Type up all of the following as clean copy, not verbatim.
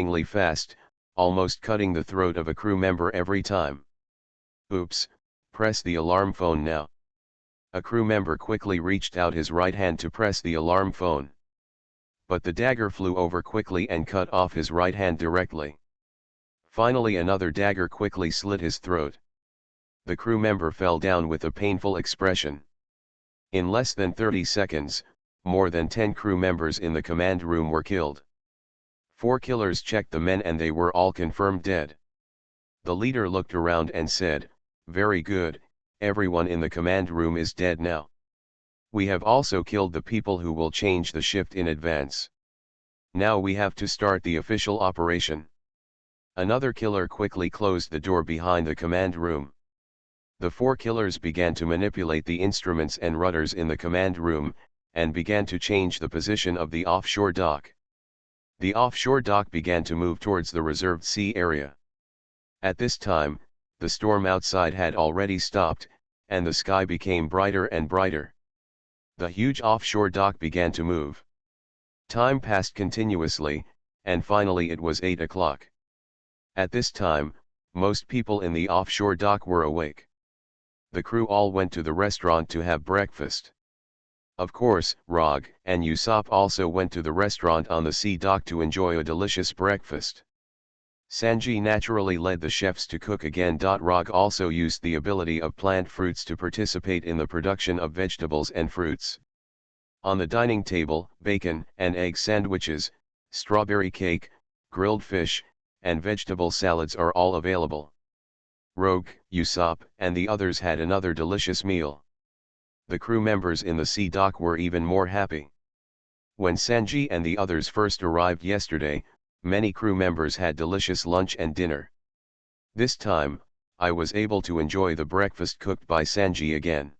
frighteningly fast, almost cutting the throat of a crew member every time. Oops, press the alarm phone now. A crew member quickly reached out his right hand to press the alarm phone. But the dagger flew over quickly and cut off his right hand directly. Finally another dagger quickly slit his throat. The crew member fell down with a painful expression. In less than 30 seconds, more than 10 crew members in the command room were killed. 4 killers checked the men and they were all confirmed dead. The leader looked around and said, "Very good, everyone in the command room is dead now. We have also killed the people who will change the shift in advance. Now we have to start the official operation." Another killer quickly closed the door behind the command room. The 4 killers began to manipulate the instruments and rudders in the command room, and began to change the position of the offshore dock. The offshore dock began to move towards the reserved sea area. At this time, the storm outside had already stopped, and the sky became brighter and brighter. The huge offshore dock began to move. Time passed continuously, and finally it was 8 o'clock. At this time, most people in the offshore dock were awake. The crew all went to the restaurant to have breakfast. Of course, Rog and Usopp also went to the restaurant on the sea dock to enjoy a delicious breakfast. Sanji naturally led the chefs to cook again. Rog also used the ability of plant fruits to participate in the production of vegetables and fruits. On the dining table, bacon and egg sandwiches, strawberry cake, grilled fish, and vegetable salads are all available. Rogue, Usopp, and the others had another delicious meal. The crew members in the sea dock were even more happy. When Sanji and the others first arrived yesterday, many crew members had delicious lunch and dinner. This time, I was able to enjoy the breakfast cooked by Sanji again.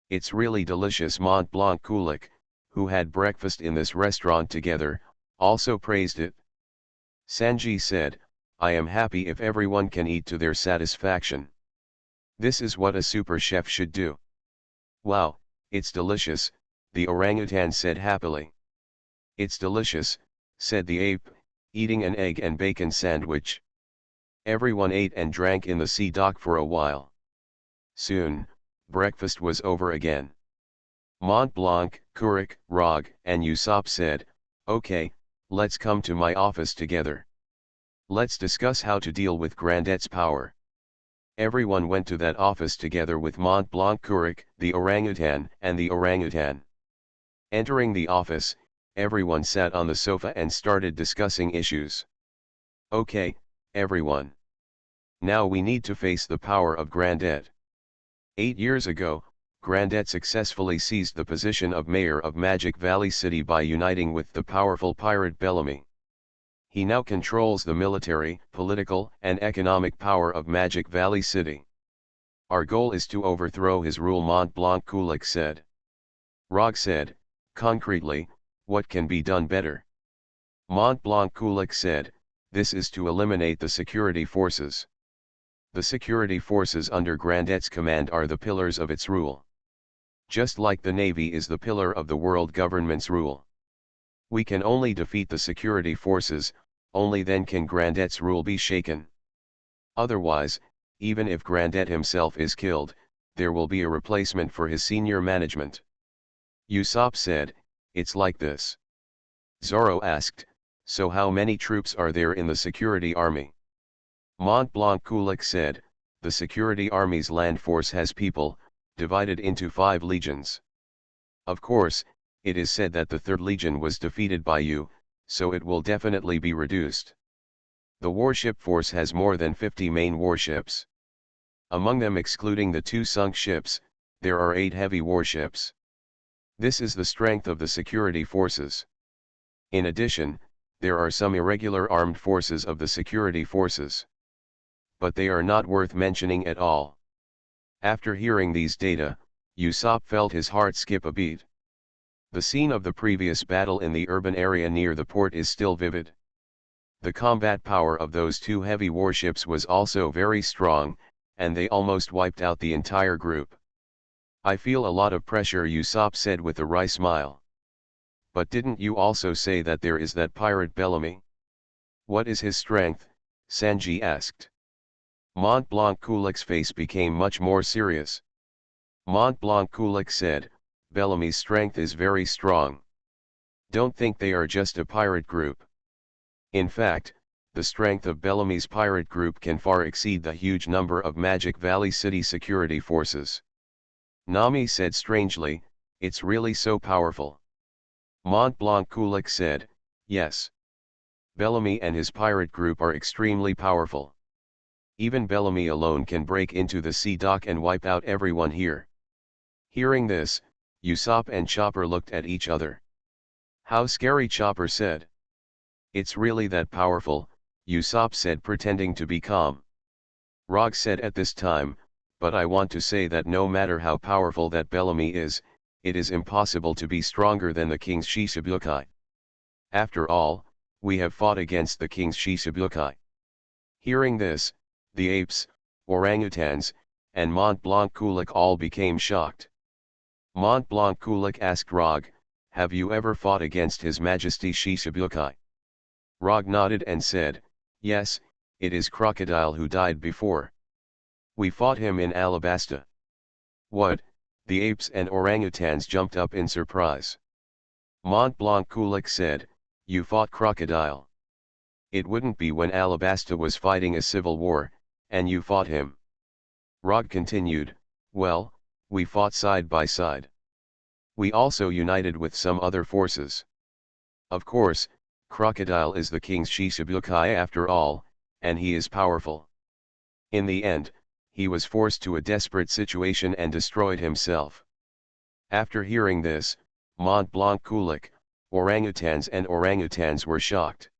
It's really delicious. Mont Blanc Kulik, who had breakfast in this restaurant together, also praised it. Sanji said, "I am happy if everyone can eat to their satisfaction. This is what a super chef should do." "Wow, it's delicious," the orangutan said happily. "It's delicious," said the ape, eating an egg and bacon sandwich. Everyone ate and drank in the sea dock for a while. Soon, breakfast was over again. Mont Blanc, Kurik, Rog, and Usopp said, "Okay, let's come to my office together. Let's discuss how to deal with Grandet's power." Everyone went to that office together with Mont Blanc Kurik, the orangutan, and the orangutan. Entering the office, everyone sat on the sofa and started discussing issues. "Okay, everyone. Now we need to face the power of Grandet. 8 years ago, Grandet successfully seized the position of mayor of Magic Valley City by uniting with the powerful pirate Bellamy. He now controls the military, political, and economic power of Magic Valley City. Our goal is to overthrow his rule," Mont Blanc Kulik said. Rog said, "Concretely, what can be done better?" Mont Blanc Kulik said, "This is to eliminate the security forces. The security forces under Grandet's command are the pillars of its rule. Just like the Navy is the pillar of the world government's rule. We can only defeat the security forces, only then can Grandet's rule be shaken. Otherwise, even if Grandet himself is killed, there will be a replacement for his senior management." Usopp said, "It's like this." Zoro asked, "So how many troops are there in the security army?" Mont Blanc Kulik said, "The security army's land force has people, divided into 5 legions. Of course, it is said that the 3rd legion was defeated by you, so it will definitely be reduced. The warship force has more than 50 main warships. Among them, excluding the 2 sunk ships, there are 8 heavy warships. This is the strength of the security forces. In addition, there are some irregular armed forces of the security forces. But they are not worth mentioning at all. After hearing these data, Usopp felt his heart skip a beat. The scene of the previous battle in the urban area near the port is still vivid. The combat power of those two heavy warships was also very strong, and they almost wiped out the entire group. I feel a lot of pressure, Usopp said with a wry smile. But didn't you also say that there is that pirate Bellamy? What is his strength? Sanji asked. Mont Blanc Kulik's face became much more serious. Mont Blanc Kulik said, Bellamy's strength is very strong. Don't think they are just a pirate group. In fact, the strength of Bellamy's pirate group can far exceed the huge number of Magic Valley City security forces. Nami said strangely, it's really so powerful. Mont Blanc Kulik said, yes. Bellamy and his pirate group are extremely powerful. Even Bellamy alone can break into the sea dock and wipe out everyone here. Hearing this, Usopp and Chopper looked at each other. How scary, Chopper said. It's really that powerful, Usopp said, pretending to be calm. Rog said at this time, but I want to say that no matter how powerful that Bellamy is, it is impossible to be stronger than the King's Shichibukai. After all, we have fought against the King's Shichibukai. Hearing this, the apes, orangutans, and Mont Blanc Kulik all became shocked. Mont Blanc Kulik asked Rog, have you ever fought against His Majesty Shichibukai? Rog nodded and said, yes, it is Crocodile who died before. We fought him in Alabasta. What? The apes and orangutans jumped up in surprise. Mont Blanc Kulik said, you fought Crocodile. It wouldn't be when Alabasta was fighting a civil war, and you fought him. Rog continued, well, we fought side by side. We also united with some other forces. Of course, Crocodile is the King's Shichibukai after all, and he is powerful. In the end, he was forced to a desperate situation and destroyed himself. After hearing this, Mont Blanc Kulik, orangutans were shocked.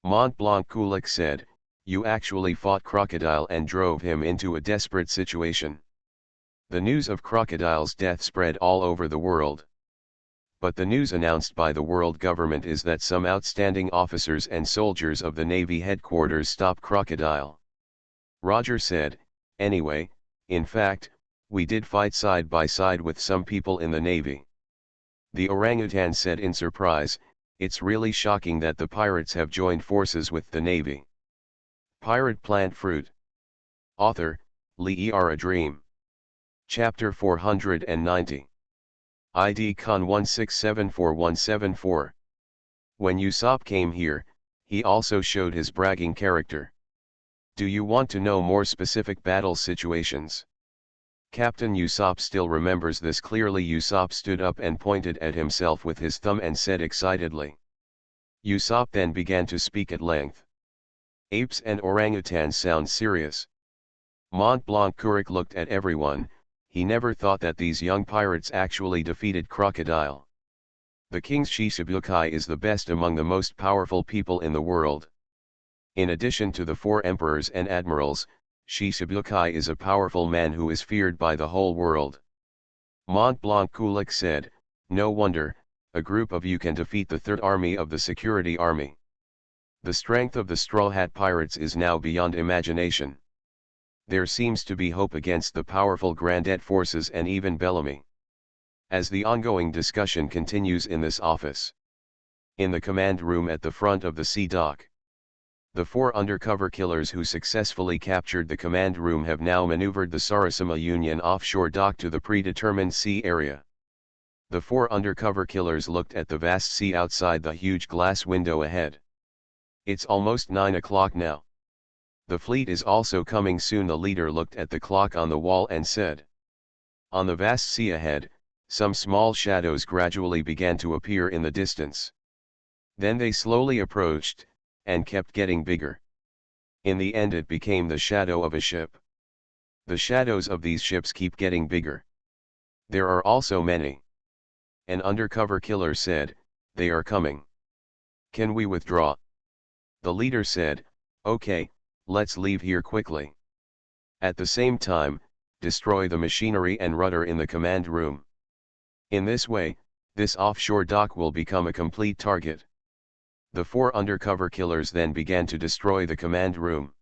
Mont Blanc Kulik said, you actually fought Crocodile and drove him into a desperate situation. The news of Crocodile's death spread all over the world. But the news announced by the world government is that some outstanding officers and soldiers of the Navy headquarters stopped Crocodile. Roger said, anyway, in fact, we did fight side by side with some people in the Navy. The orangutan said in surprise, it's really shocking that the pirates have joined forces with the Navy. Pirate Plant Fruit. Author, Lee R. A Dream. Chapter 490. ID Con 16744174. When Usopp came here, he also showed his bragging character. Do you want to know more specific battle situations? Captain Usopp still remembers this clearly. Usopp stood up and pointed at himself with his thumb and said excitedly. Usopp then began to speak at length. Apes and orangutans sound serious. Mont Blanc Kurik looked at everyone. He never thought that these young pirates actually defeated Crocodile. The King's Shichibukai is the best among the most powerful people in the world. In addition to the 4 emperors and admirals, Shichibukai is a powerful man who is feared by the whole world. Mont Blanc Kulik said, no wonder, a group of you can defeat the Third Army of the Security Army. The strength of the Straw Hat Pirates is now beyond imagination. There seems to be hope against the powerful Grandet forces and even Bellamy. As the ongoing discussion continues in this office. In the command room at the front of the sea dock. The 4 undercover killers who successfully captured the command room have now maneuvered the Sarasama Union offshore dock to the predetermined sea area. The 4 undercover killers looked at the vast sea outside the huge glass window ahead. It's almost 9 o'clock now. The fleet is also coming soon. The leader looked at the clock on the wall and said. On the vast sea ahead, some small shadows gradually began to appear in the distance. Then they slowly approached, and kept getting bigger. In the end it became the shadow of a ship. The shadows of these ships keep getting bigger. There are also many. An undercover killer said, "They are coming. Can we withdraw?" The leader said, "Okay, let's leave here quickly. At the same time, destroy the machinery and rudder in the command room. In this way, this offshore dock will become a complete target." The 4 undercover killers then began to destroy the command room.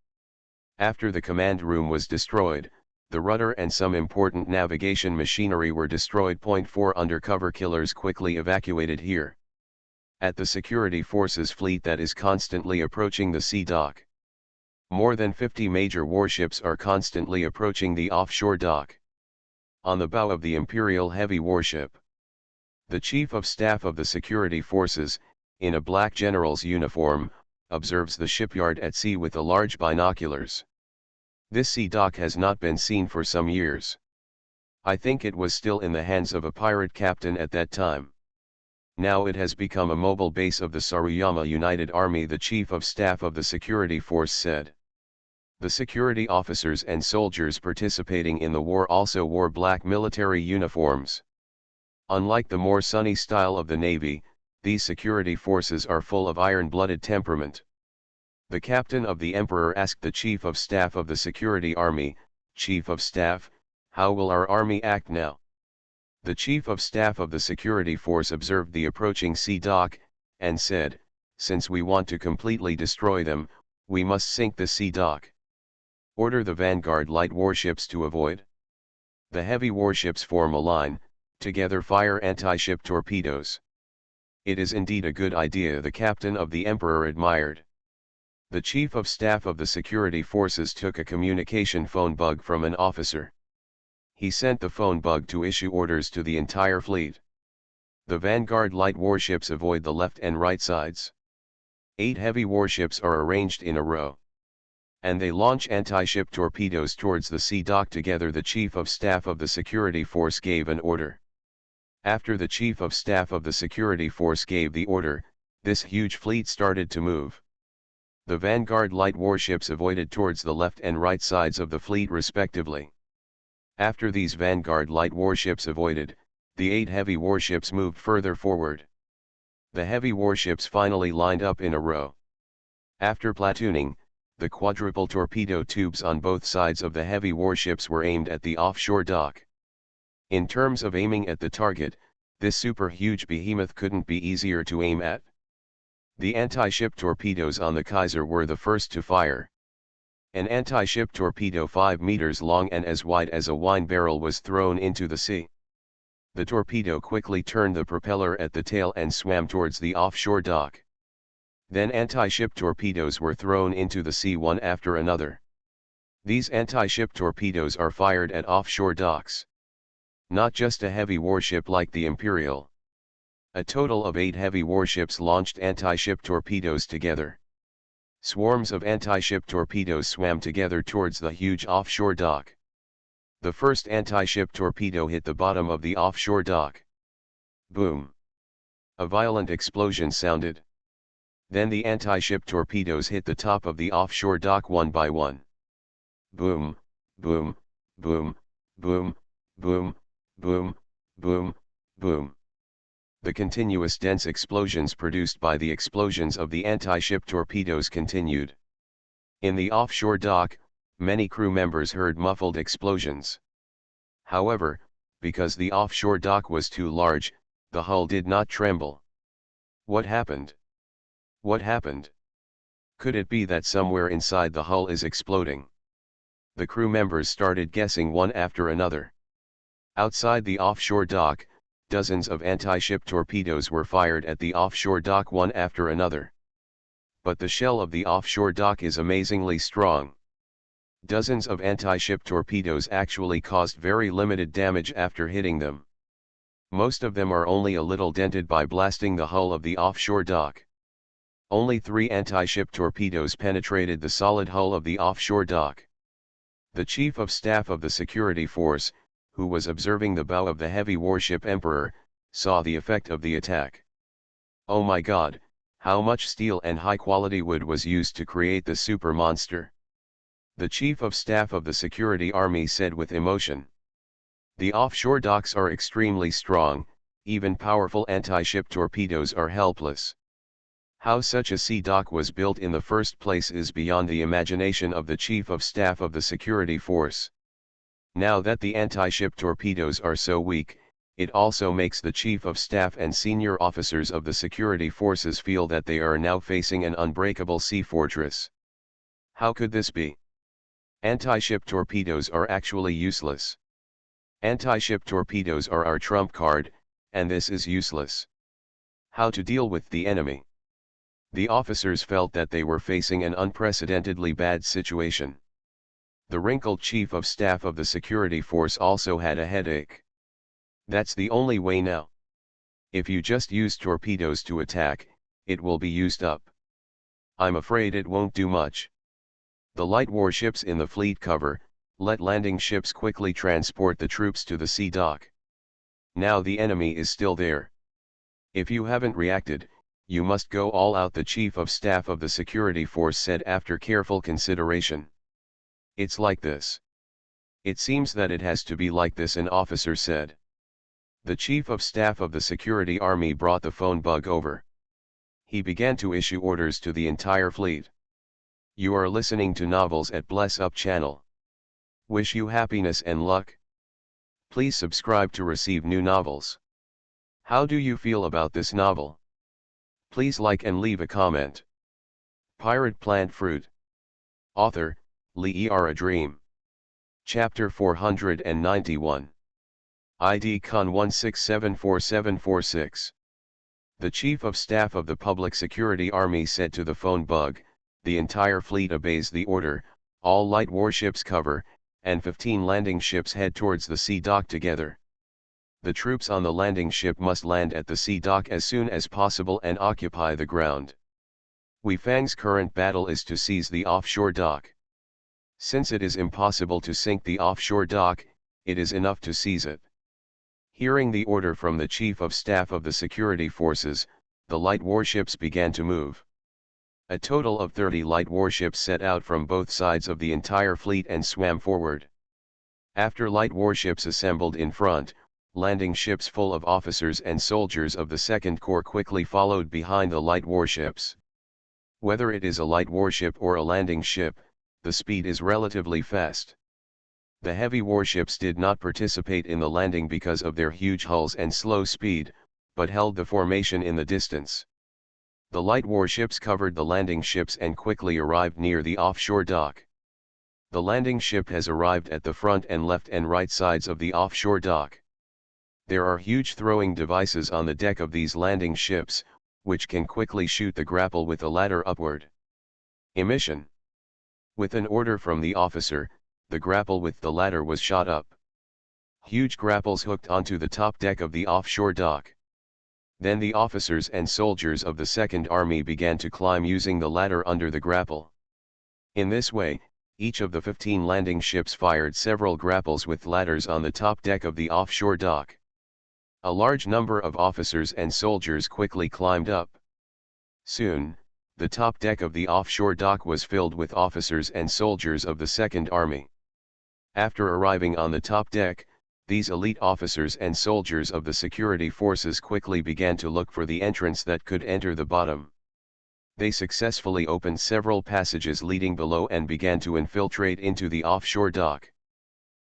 After the command room was destroyed, the rudder and some important navigation machinery were destroyed. 4 undercover killers quickly evacuated here. At the security forces fleet that is constantly approaching the sea dock. More than 50 major warships are constantly approaching the offshore dock. On the bow of the Imperial heavy warship, the Chief of Staff of the security forces, in a black general's uniform, observes the shipyard at sea with the large binoculars. This sea dock has not been seen for some years. I think it was still in the hands of a pirate captain at that time. Now it has become a mobile base of the Saruyama United Army, the Chief of Staff of the security force said. The security officers and soldiers participating in the war also wore black military uniforms. Unlike the more sunny style of the Navy, these security forces are full of iron-blooded temperament. The captain of the Emperor asked the Chief of Staff of the Security Army, "Chief of Staff, how will our army act now?" The Chief of Staff of the security force observed the approaching sea dock, and said, "Since we want to completely destroy them, we must sink the sea dock. Order the vanguard light warships to avoid. The heavy warships form a line, together fire anti-ship torpedoes." It is indeed a good idea, the captain of the Emperor admired. The Chief of Staff of the security forces took a communication phone bug from an officer. He sent the phone bug to issue orders to the entire fleet. The vanguard light warships avoid the left and right sides. 8 heavy warships are arranged in a row. And they launch anti-ship torpedoes towards the sea dock together. The Chief of Staff of the security force gave an order. After the Chief of Staff of the security force gave the order, this huge fleet started to move. The vanguard light warships avoided towards the left and right sides of the fleet respectively. After these vanguard light warships avoided, the 8 heavy warships moved further forward. The heavy warships finally lined up in a row. After platooning, the quadruple torpedo tubes on both sides of the heavy warships were aimed at the offshore dock. In terms of aiming at the target, this super huge behemoth couldn't be easier to aim at. The anti-ship torpedoes on the Kaiser were the first to fire. An anti-ship torpedo 5 meters long and as wide as a wine barrel was thrown into the sea. The torpedo quickly turned the propeller at the tail and swam towards the offshore dock. Then anti-ship torpedoes were thrown into the sea one after another. These anti-ship torpedoes are fired at offshore docks. Not just a heavy warship like the Imperial. A total of 8 heavy warships launched anti-ship torpedoes together. Swarms of anti-ship torpedoes swam together towards the huge offshore dock. The first anti-ship torpedo hit the bottom of the offshore dock. Boom! A violent explosion sounded. Then the anti-ship torpedoes hit the top of the offshore dock one by one. Boom, boom, boom, boom, boom, boom, boom, boom. The continuous dense explosions produced by the explosions of the anti-ship torpedoes continued. In the offshore dock, many crew members heard muffled explosions. However, because the offshore dock was too large, the hull did not tremble. What happened? What happened? Could it be that somewhere inside the hull is exploding? The crew members started guessing one after another. Outside the offshore dock, dozens of anti-ship torpedoes were fired at the offshore dock one after another. But the shell of the offshore dock is amazingly strong. Dozens of anti-ship torpedoes actually caused very limited damage after hitting them. Most of them are only a little dented by blasting the hull of the offshore dock. Only 3 anti-ship torpedoes penetrated the solid hull of the offshore dock. The Chief of Staff of the security force, who was observing the bow of the heavy warship Emperor, saw the effect of the attack. Oh my God, how much steel and high-quality wood was used to create the super monster. The Chief of Staff of the security army said with emotion. The offshore docks are extremely strong, even powerful anti-ship torpedoes are helpless. How such a sea dock was built in the first place is beyond the imagination of the Chief of Staff of the security force. Now that the anti-ship torpedoes are so weak, it also makes the Chief of Staff and senior officers of the security forces feel that they are now facing an unbreakable sea fortress. How could this be? Anti-ship torpedoes are actually useless. Anti-ship torpedoes are our trump card, and this is useless. How to deal with the enemy? The officers felt that they were facing an unprecedentedly bad situation. The wrinkled Chief of Staff of the security force also had a headache. That's the only way now. If you just use torpedoes to attack, it will be used up. I'm afraid it won't do much. The light warships in the fleet cover, let landing ships quickly transport the troops to the sea dock. Now the enemy is still there. If you haven't reacted, you must go all out, the Chief of Staff of the security force said after careful consideration. It's like this. It seems that it has to be like this, an officer said. The Chief of Staff of the security army brought the phone bug over. He began to issue orders to the entire fleet. You are listening to Novels at Bless Up channel. Wish you happiness and luck. Please subscribe to receive new novels. How do you feel about this novel? Please like and leave a comment. Pirate Plant Fruit. Author, Lee A Dream. Chapter 491. ID Con 1674746. The Chief of Staff of the Public Security Army said to the phone bug, the entire fleet obeys the order, all light warships cover, and 15 landing ships head towards the sea dock together. The troops on the landing ship must land at the sea dock as soon as possible and occupy the ground. Wei Fang's current battle is to seize the offshore dock. Since it is impossible to sink the offshore dock, it is enough to seize it. Hearing the order from the Chief of Staff of the security forces, the light warships began to move. A total of 30 light warships set out from both sides of the entire fleet and swam forward. After light warships assembled in front, landing ships full of officers and soldiers of the Second Corps quickly followed behind the light warships. Whether it is a light warship or a landing ship, the speed is relatively fast. The heavy warships did not participate in the landing because of their huge hulls and slow speed, but held the formation in the distance. The light warships covered the landing ships and quickly arrived near the offshore dock. The landing ship has arrived at the front and left and right sides of the offshore dock. There are huge throwing devices on the deck of these landing ships, which can quickly shoot the grapple with a ladder upward. Emission. With an order from the officer, the grapple with the ladder was shot up. Huge grapples hooked onto the top deck of the offshore dock. Then the officers and soldiers of the Second Army began to climb using the ladder under the grapple. In this way, each of the 15 landing ships fired several grapples with ladders on the top deck of the offshore dock. A large number of officers and soldiers quickly climbed up. Soon, the top deck of the offshore dock was filled with officers and soldiers of the Second Army. After arriving on the top deck, these elite officers and soldiers of the security forces quickly began to look for the entrance that could enter the bottom. They successfully opened several passages leading below and began to infiltrate into the offshore dock.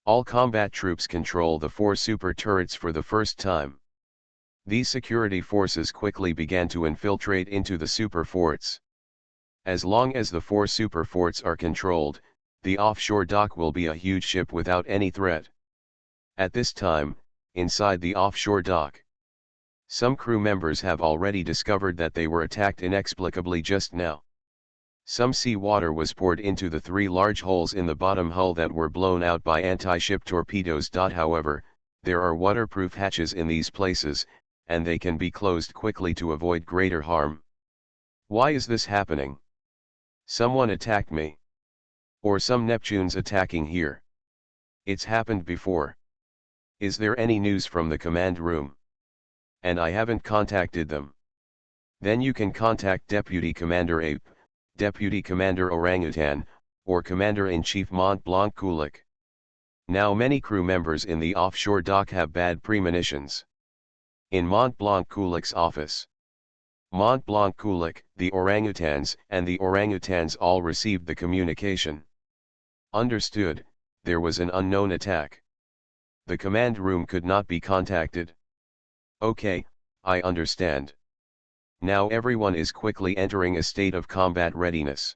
All combat troops control the 4 super turrets for the first time. These security forces quickly began to infiltrate into the super forts. As long as the 4 super forts are controlled, the offshore dock will be a huge ship without any threat. At this time, inside the offshore dock, some crew members have already discovered that they were attacked inexplicably just now. Some seawater was poured into the 3 large holes in the bottom hull that were blown out by anti-ship torpedoes. However, there are waterproof hatches in these places, and they can be closed quickly to avoid greater harm. Why is this happening? Someone attacked me. Or some Neptunes attacking here. It's happened before. Is there any news from the command room? And I haven't contacted them. Then you can contact Deputy Commander Ape, Deputy Commander Orangutan, or Commander-in-Chief Mont Blanc Kulik. Now many crew members in the offshore dock have bad premonitions. In Mont Blanc Kulik's office. Mont Blanc Kulik, the orangutans, and the orangutans all received the communication. Understood, there was an unknown attack. The command room could not be contacted. Okay, I understand. Now everyone is quickly entering a state of combat readiness.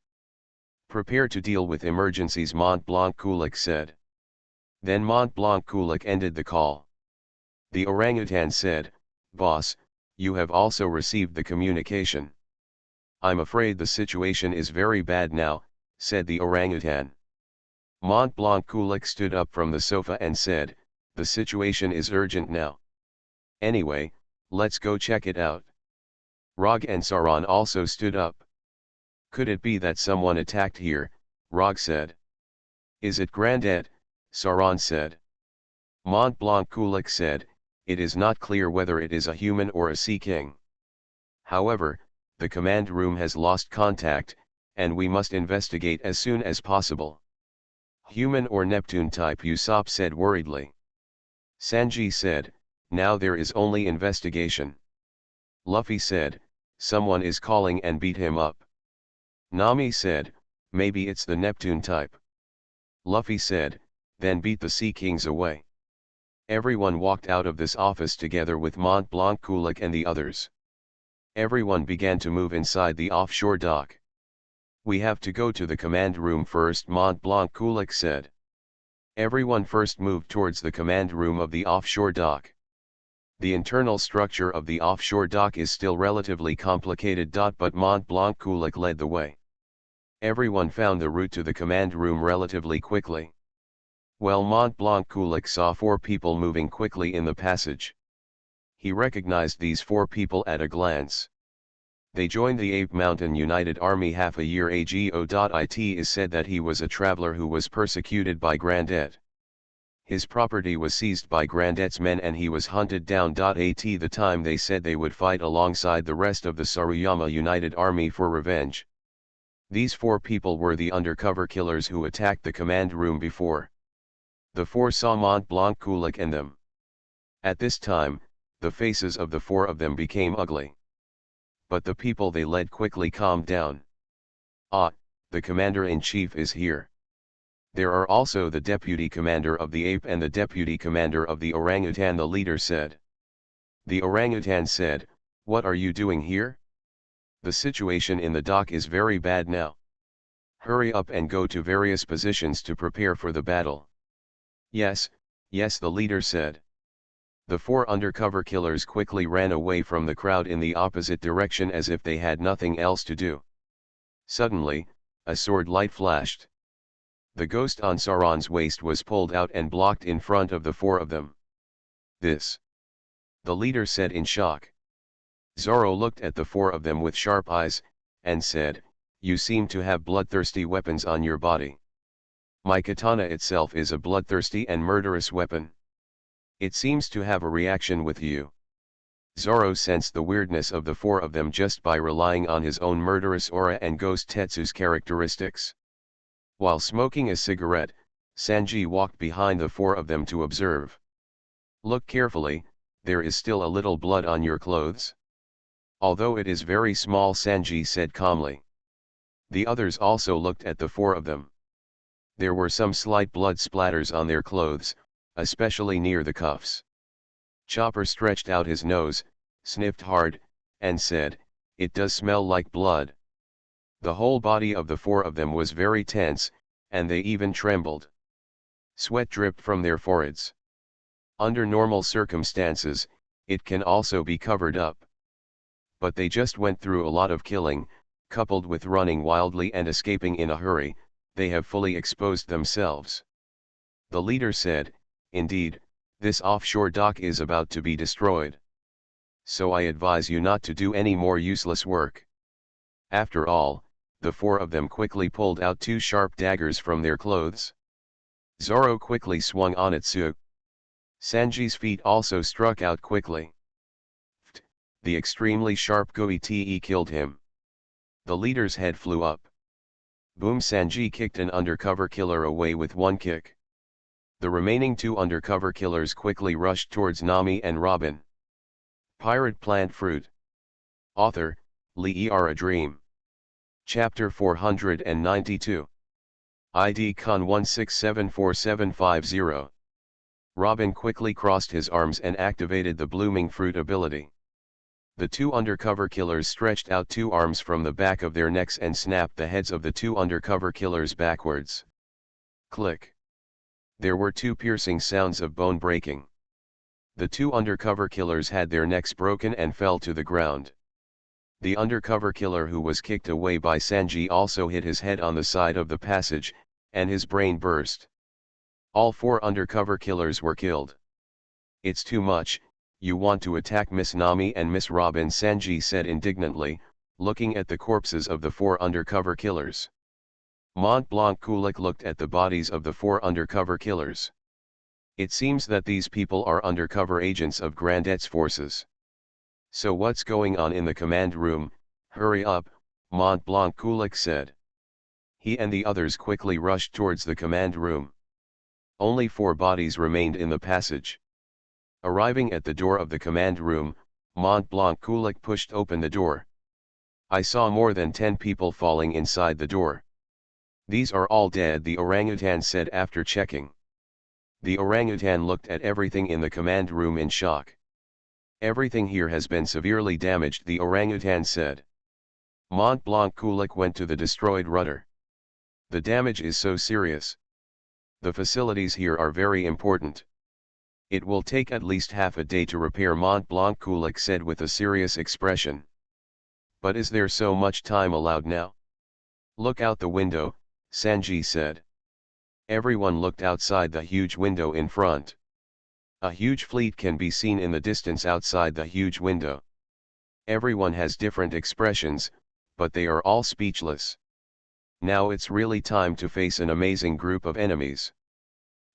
Prepare to deal with emergencies, Mont Blanc Kulik said. Then Mont Blanc Kulik ended the call. The orangutan said, "Boss, you have also received the communication." "I'm afraid the situation is very bad now," said the orangutan. Mont Blanc Kulik stood up from the sofa and said, "The situation is urgent now. Anyway, let's go check it out." Rog and Saran also stood up. "Could it be that someone attacked here?" Rog said. "Is it Grandet?" Saran said. Mont Blanc Kulik said, "It is not clear whether it is a human or a sea king. However, the command room has lost contact, and we must investigate as soon as possible." "Human or Neptune type?" Usopp said worriedly. Sanji said, "Now there is only investigation." Luffy said, "Someone is calling and beat him up." Nami said, "Maybe it's the Neptune type." Luffy said, "Then beat the Sea Kings away." Everyone walked out of this office together with Mont Blanc Kulik and the others. Everyone began to move inside the offshore dock. "We have to go to the command room first," Mont Blanc Kulik said. Everyone first moved towards the command room of the offshore dock. The internal structure of the offshore dock is still relatively complicated. But Mont Blanc Kulik led the way. Everyone found the route to the command room relatively quickly. Well, Mont Blanc Kulik saw 4 people moving quickly in the passage. He recognized these 4 people at a glance. They joined the Ape Mountain United Army half a year ago. It is said that he was a traveler who was persecuted by Grandet. His property was seized by Grandet's men and he was hunted down. At the time they said they would fight alongside the rest of the Saruyama United Army for revenge. These 4 people were the undercover killers who attacked the command room before. The 4 saw Mont Blanc Kulik and them. At this time, the faces of the 4 of them became ugly. But the people they led quickly calmed down. "Ah, the commander-in-chief is here. There are also the deputy commander of the ape and the deputy commander of the orangutan," the leader said. The orangutan said, "What are you doing here? The situation in the dock is very bad now. Hurry up and go to various positions to prepare for the battle." Yes, the leader said. The 4 undercover killers quickly ran away from the crowd in the opposite direction as if they had nothing else to do. Suddenly, a sword light flashed. The ghost on Saran's waist was pulled out and blocked in front of the 4 of them. "This," the leader said in shock. Zoro looked at the 4 of them with sharp eyes, and said, "You seem to have bloodthirsty weapons on your body. My katana itself is a bloodthirsty and murderous weapon. It seems to have a reaction with you." Zoro sensed the weirdness of the 4 of them just by relying on his own murderous aura and Ghost Tetsu's characteristics. While smoking a cigarette, Sanji walked behind the 4 of them to observe. "Look carefully, there is still a little blood on your clothes." "Although it is very small," Sanji said calmly. The others also looked at the 4 of them. There were some slight blood splatters on their clothes, especially near the cuffs. Chopper stretched out his nose, sniffed hard, and said, "It does smell like blood." The whole body of the 4 of them was very tense, and they even trembled. Sweat dripped from their foreheads. Under normal circumstances, it can also be covered up. But they just went through a lot of killing, coupled with running wildly and escaping in a hurry. They have fully exposed themselves. The leader said, "Indeed, this offshore dock is about to be destroyed. So I advise you not to do any more useless work." After all, the 4 of them quickly pulled out 2 sharp daggers from their clothes. Zoro quickly swung Onitsu. Sanji's feet also struck out quickly. The extremely sharp Goite killed him. The leader's head flew up. Boom! Sanji kicked an undercover killer away with 1 kick. The remaining 2 undercover killers quickly rushed towards Nami and Robin. Pirate Plant Fruit. Author, Lee A Dream. Chapter 492. ID Con 1674750. Robin quickly crossed his arms and activated the blooming fruit ability. The two undercover killers stretched out two arms from the back of their necks and snapped the heads of the two undercover killers backwards. Click. There were two piercing sounds of bone breaking. The two undercover killers had their necks broken and fell to the ground. The undercover killer who was kicked away by Sanji also hit his head on the side of the passage, and his brain burst. All four undercover killers were killed. It's too much, you want to attack Miss Nami and Miss Robin, Sanji said indignantly, looking at the corpses of the four undercover killers. Mont Blanc Kulik looked at the bodies of the four undercover killers. It seems that these people are undercover agents of Grandet's forces. So what's going on in the command room? Hurry up, Mont Blanc Kulik said. He and the others quickly rushed towards the command room. Only four bodies remained in the passage. Arriving at the door of the command room, Mont Blanc Kulik pushed open the door. I saw more than 10 people falling inside the door. These are all dead, the orangutan said after checking. The orangutan looked at everything in the command room in shock. Everything here has been severely damaged, the orangutan said. Mont Blanc Kulik went to the destroyed rudder. The damage is so serious. The facilities here are very important. It will take at least half a day to repair, Mont Blanc Kulik said with a serious expression. But is there so much time allowed now? Look out the window, Sanji said. Everyone looked outside the huge window in front. A huge fleet can be seen in the distance outside the huge window. Everyone has different expressions, but they are all speechless. Now it's really time to face an amazing group of enemies.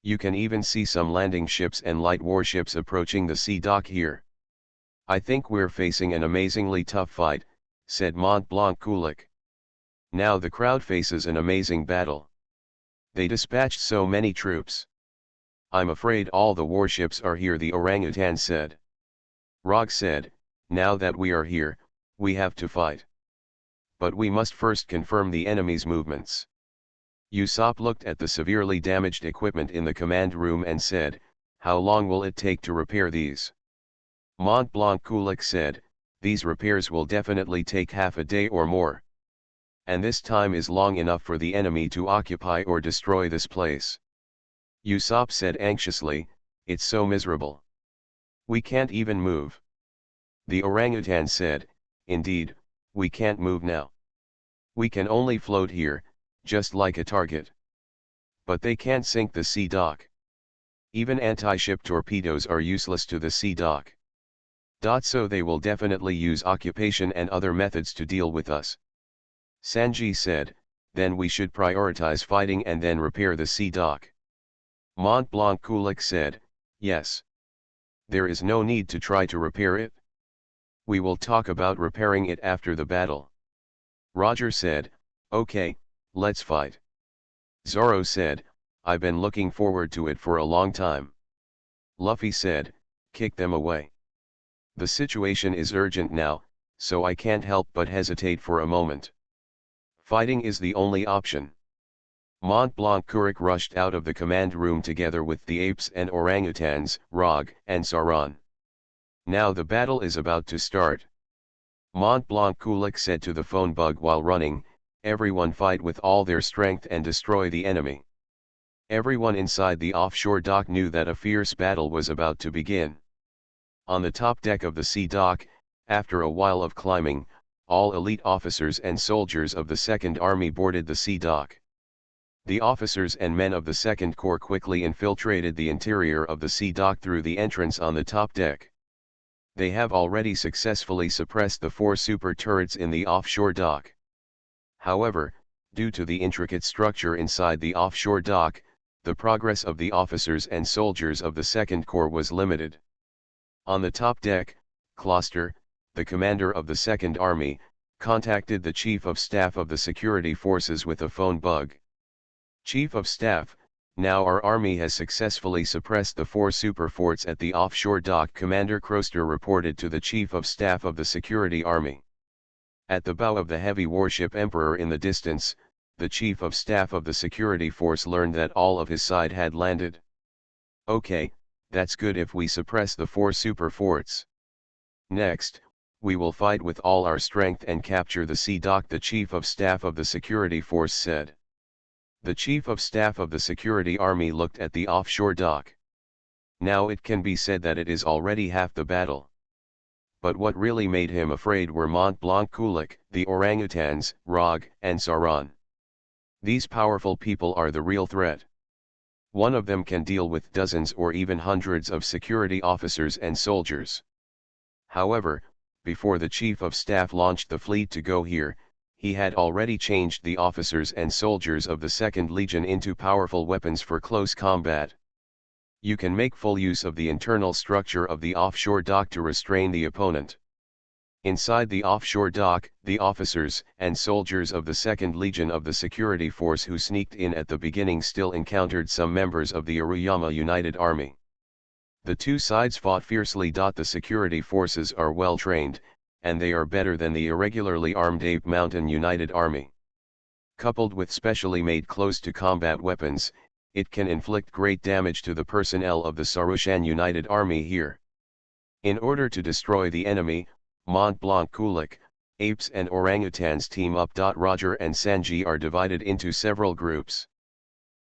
You can even see some landing ships and light warships approaching the sea dock here. I think we're facing an amazingly tough fight, said Mont Blanc Kulik. Now the crowd faces an amazing battle. They dispatched so many troops. I'm afraid all the warships are here, the orangutan said. Rog said, now that we are here, we have to fight. But we must first confirm the enemy's movements. Usopp looked at the severely damaged equipment in the command room and said, how long will it take to repair these? Mont Blanc Kulik said, these repairs will definitely take half a day or more. And this time is long enough for the enemy to occupy or destroy this place. Usopp said anxiously, it's so miserable. We can't even move. The orangutan said, indeed, we can't move now. We can only float here, just like a target. But they can't sink the sea dock. Even anti-ship torpedoes are useless to the sea dock. So they will definitely use occupation and other methods to deal with us. Sanji said, then we should prioritize fighting and then repair the sea dock. Mont Blanc Kulik said, yes. There is no need to try to repair it. We will talk about repairing it after the battle. Roger said, okay, let's fight. Zoro said, I've been looking forward to it for a long time. Luffy said, kick them away. The situation is urgent now, so I can't help but hesitate for a moment. Fighting is the only option. Mont Blanc Kurik rushed out of the command room together with the apes and orangutans, Rog, and Sauron. Now the battle is about to start. Mont Blanc Kulik said to the phone bug while running, everyone fight with all their strength and destroy the enemy. Everyone inside the offshore dock knew that a fierce battle was about to begin. On the top deck of the sea dock, after a while of climbing, all elite officers and soldiers of the Second Army boarded the sea dock. The officers and men of the Second Corps quickly infiltrated the interior of the sea dock through the entrance on the top deck. They have already successfully suppressed the 4 super turrets in the offshore dock. However, due to the intricate structure inside the offshore dock, the progress of the officers and soldiers of the Second Corps was limited. On the top deck, Kloster, the commander of the Second Army, contacted the Chief of Staff of the Security Forces with a phone bug. Chief of Staff, Now our army has successfully suppressed the 4 super forts at the offshore dock, Commander Kroster reported to the Chief of Staff of the Security Army. At the bow of the heavy warship Emperor in the distance, the Chief of Staff of the Security Force learned that all of his side had landed. Okay, that's good if we suppress the 4 super forts. Next, we will fight with all our strength and capture the sea dock, the Chief of Staff of the Security Force said. The Chief of Staff of the Security Army looked at the offshore dock. Now it can be said that it is already half the battle. But what really made him afraid were Mont Blanc Kulik, the orangutans, Rog, and Sauron. These powerful people are the real threat. One of them can deal with dozens or even hundreds of security officers and soldiers. However, before the Chief of Staff launched the fleet to go here, he had already changed the officers and soldiers of the 2nd Legion into powerful weapons for close combat. You can make full use of the internal structure of the offshore dock to restrain the opponent. Inside the offshore dock, the officers and soldiers of the 2nd Legion of the Security Force who sneaked in at the beginning still encountered some members of the Aruyama United Army. The two sides fought fiercely. The security forces are well trained, and they are better than the irregularly armed Ape Mountain United Army. Coupled with specially made close-to-combat weapons, it can inflict great damage to the personnel of the Sarushan United Army here. In order to destroy the enemy, Mont Blanc Kulik, apes and orangutans team up. Roger and Sanji are divided into several groups.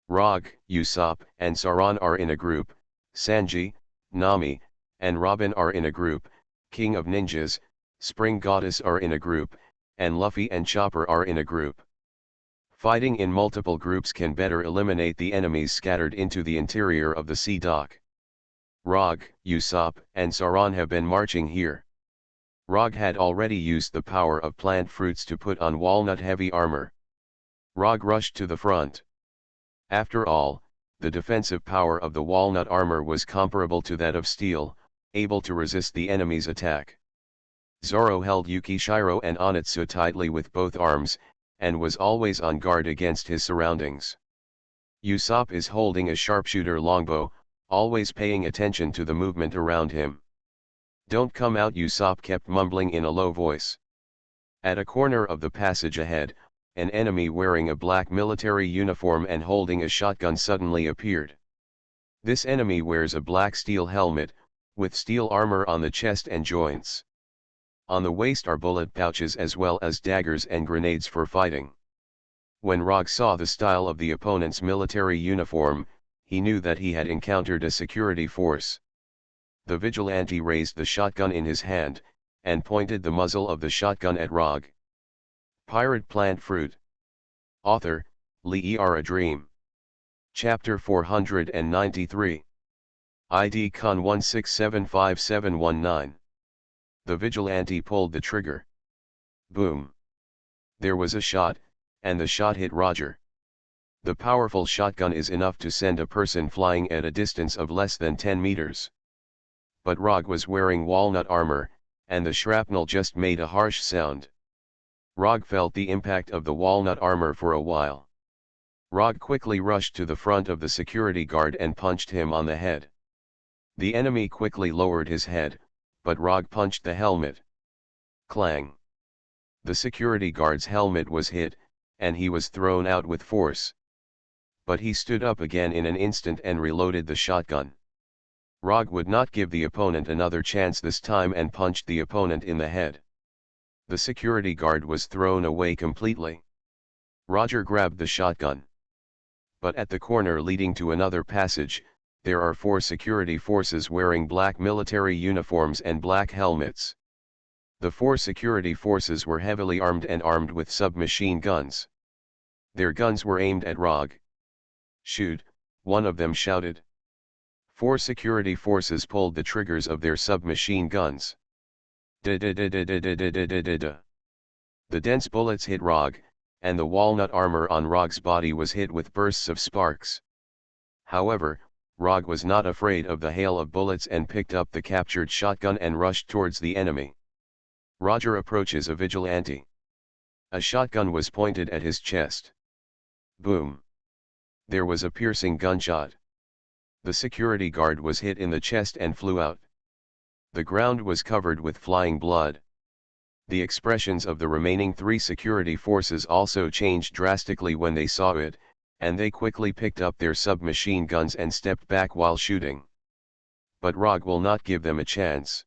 Rog, Usopp, and Sauron are in a group, Sanji, Nami, and Robin are in a group, King of Ninjas, Spring Goddess are in a group, and Luffy and Chopper are in a group. Fighting in multiple groups can better eliminate the enemies scattered into the interior of the sea dock. Rog, Usopp, and Sauron have been marching here. Rog had already used the power of plant fruits to put on walnut-heavy armor. Rog rushed to the front. After all, the defensive power of the walnut armor was comparable to that of steel, able to resist the enemy's attack. Zoro held Yukishiro and Onitsu tightly with both arms, and was always on guard against his surroundings. Usopp is holding a sharpshooter longbow, always paying attention to the movement around him. "Don't come out," Usopp kept mumbling in a low voice. At a corner of the passage ahead, an enemy wearing a black military uniform and holding a shotgun suddenly appeared. This enemy wears a black steel helmet, with steel armor on the chest and joints. On the waist are bullet pouches as well as daggers and grenades for fighting. When Rog saw the style of the opponent's military uniform, he knew that he had encountered a security force. The vigilante raised the shotgun in his hand, and pointed the muzzle of the shotgun at Rog. Pirate Plant Fruit. Author, Lee A Dream. Chapter 493. ID Con 1675719. The vigilante pulled the trigger. Boom. There was a shot, and the shot hit Roger. The powerful shotgun is enough to send a person flying at a distance of less than 10 meters. But Rog was wearing walnut armor, and the shrapnel just made a harsh sound. Rog felt the impact of the walnut armor for a while. Rog quickly rushed to the front of the security guard and punched him on the head. The enemy quickly lowered his head, but Rog punched the helmet. Clang! The security guard's helmet was hit, and he was thrown out with force. But he stood up again in an instant and reloaded the shotgun. Rog would not give the opponent another chance this time and punched the opponent in the head. The security guard was thrown away completely. Roger grabbed the shotgun. But at the corner leading to another passage, there are 4 security forces wearing black military uniforms and black helmets. The 4 security forces were heavily armed and armed with submachine guns. Their guns were aimed at Rog. "Shoot," one of them shouted. 4 security forces pulled the triggers of their submachine guns. Da-da-da-da-da-da-da-da-da-da. The dense bullets hit Rog, and the walnut armor on Rog's body was hit with bursts of sparks. However, Rog was not afraid of the hail of bullets and picked up the captured shotgun and rushed towards the enemy. Roger approaches a vigilante. A shotgun was pointed at his chest. Boom! There was a piercing gunshot. The security guard was hit in the chest and flew out. The ground was covered with flying blood. The expressions of the remaining 3 security forces also changed drastically when they saw it, and they quickly picked up their submachine guns and stepped back while shooting. But Rog will not give them a chance.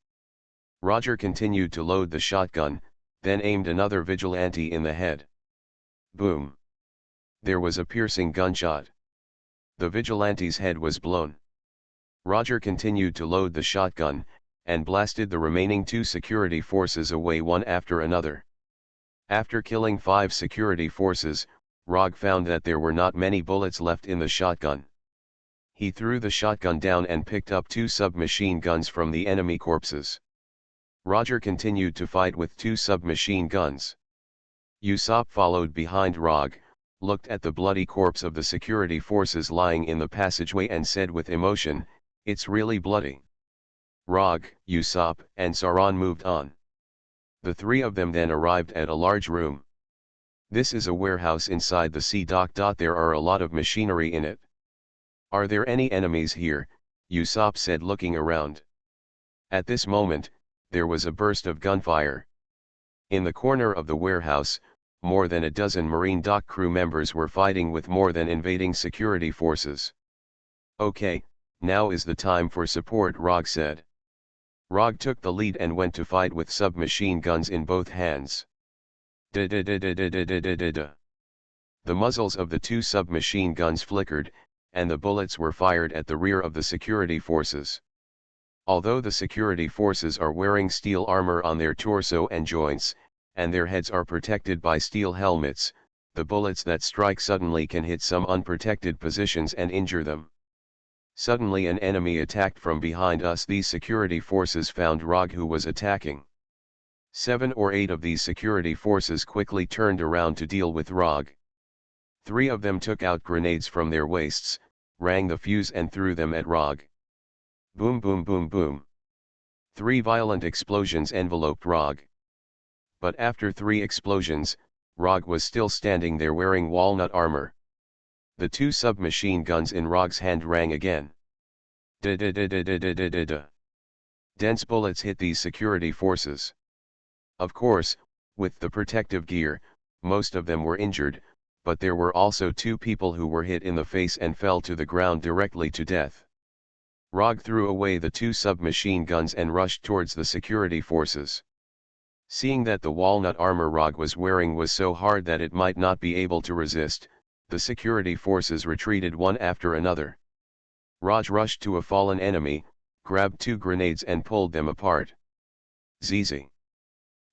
Roger continued to load the shotgun, then aimed another vigilante in the head. Boom! There was a piercing gunshot. The vigilante's head was blown. Roger continued to load the shotgun, and blasted the remaining 2 security forces away one after another. After killing 5 security forces, Rog found that there were not many bullets left in the shotgun. He threw the shotgun down and picked up 2 submachine guns from the enemy corpses. Roger continued to fight with 2 submachine guns. Usopp followed behind Rog, looked at the bloody corpse of the security forces lying in the passageway and said with emotion, "It's really bloody." Rog, Usopp, and Sauron moved on. The 3 of them then arrived at a large room. This is a warehouse inside the sea dock. There are a lot of machinery in it. "Are there any enemies here?" Usopp said, looking around. At this moment, there was a burst of gunfire. In the corner of the warehouse, more than a dozen marine dock crew members were fighting with more than invading security forces. "Okay, now is the time for support," Rog said. Rog took the lead and went to fight with submachine guns in both hands. Da-da-da-da-da-da-da-da-da. The muzzles of the 2 submachine guns flickered, and the bullets were fired at the rear of the security forces. Although the security forces are wearing steel armor on their torso and joints, and their heads are protected by steel helmets, the bullets that strike suddenly can hit some unprotected positions and injure them. Suddenly an enemy attacked from behind us. These security forces found Rog, who was attacking. 7 or 8 of these security forces quickly turned around to deal with Rog. 3 of them took out grenades from their waists, rang the fuse and threw them at Rog. Boom boom boom boom. 3 violent explosions enveloped Rog. But after 3 explosions, Rog was still standing there wearing walnut armor. The 2 submachine guns in Rog's hand rang again. Da-da-da-da-da-da-da-da. Dense bullets hit these security forces. Of course, with the protective gear, most of them were injured, but there were also 2 people who were hit in the face and fell to the ground directly to death. Rog threw away the 2 submachine guns and rushed towards the security forces. Seeing that the walnut armor Rog was wearing was so hard that it might not be able to resist, the security forces retreated one after another. Rog rushed to a fallen enemy, grabbed 2 grenades and pulled them apart. ZZ.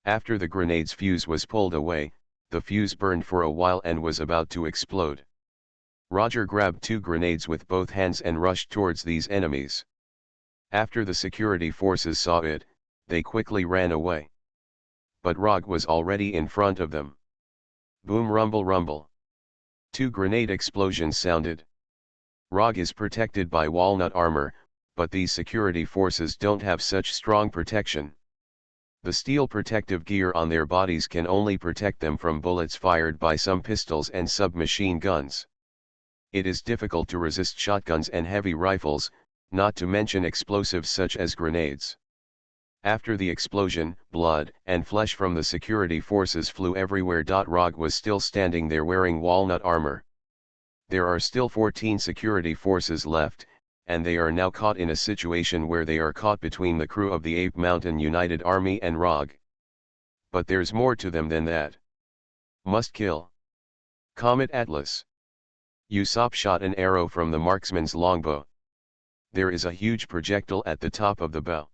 After the grenade's fuse was pulled away, the fuse burned for a while and was about to explode. Roger grabbed 2 grenades with both hands and rushed towards these enemies. After the security forces saw it, they quickly ran away. But Rog was already in front of them. Boom rumble rumble. 2 grenade explosions sounded. Rog is protected by walnut armor, but these security forces don't have such strong protection. The steel protective gear on their bodies can only protect them from bullets fired by some pistols and submachine guns. It is difficult to resist shotguns and heavy rifles, not to mention explosives such as grenades. After the explosion, blood and flesh from the security forces flew everywhere. Rog was still standing there wearing walnut armor. There are still 14 security forces left, and they are now caught in a situation where they are caught between the crew of the Ape Mountain United Army and Rog. But there's more to them than that. Must kill. Comet Atlas. Usopp shot an arrow from the marksman's longbow. There is a huge projectile at the top of the bow.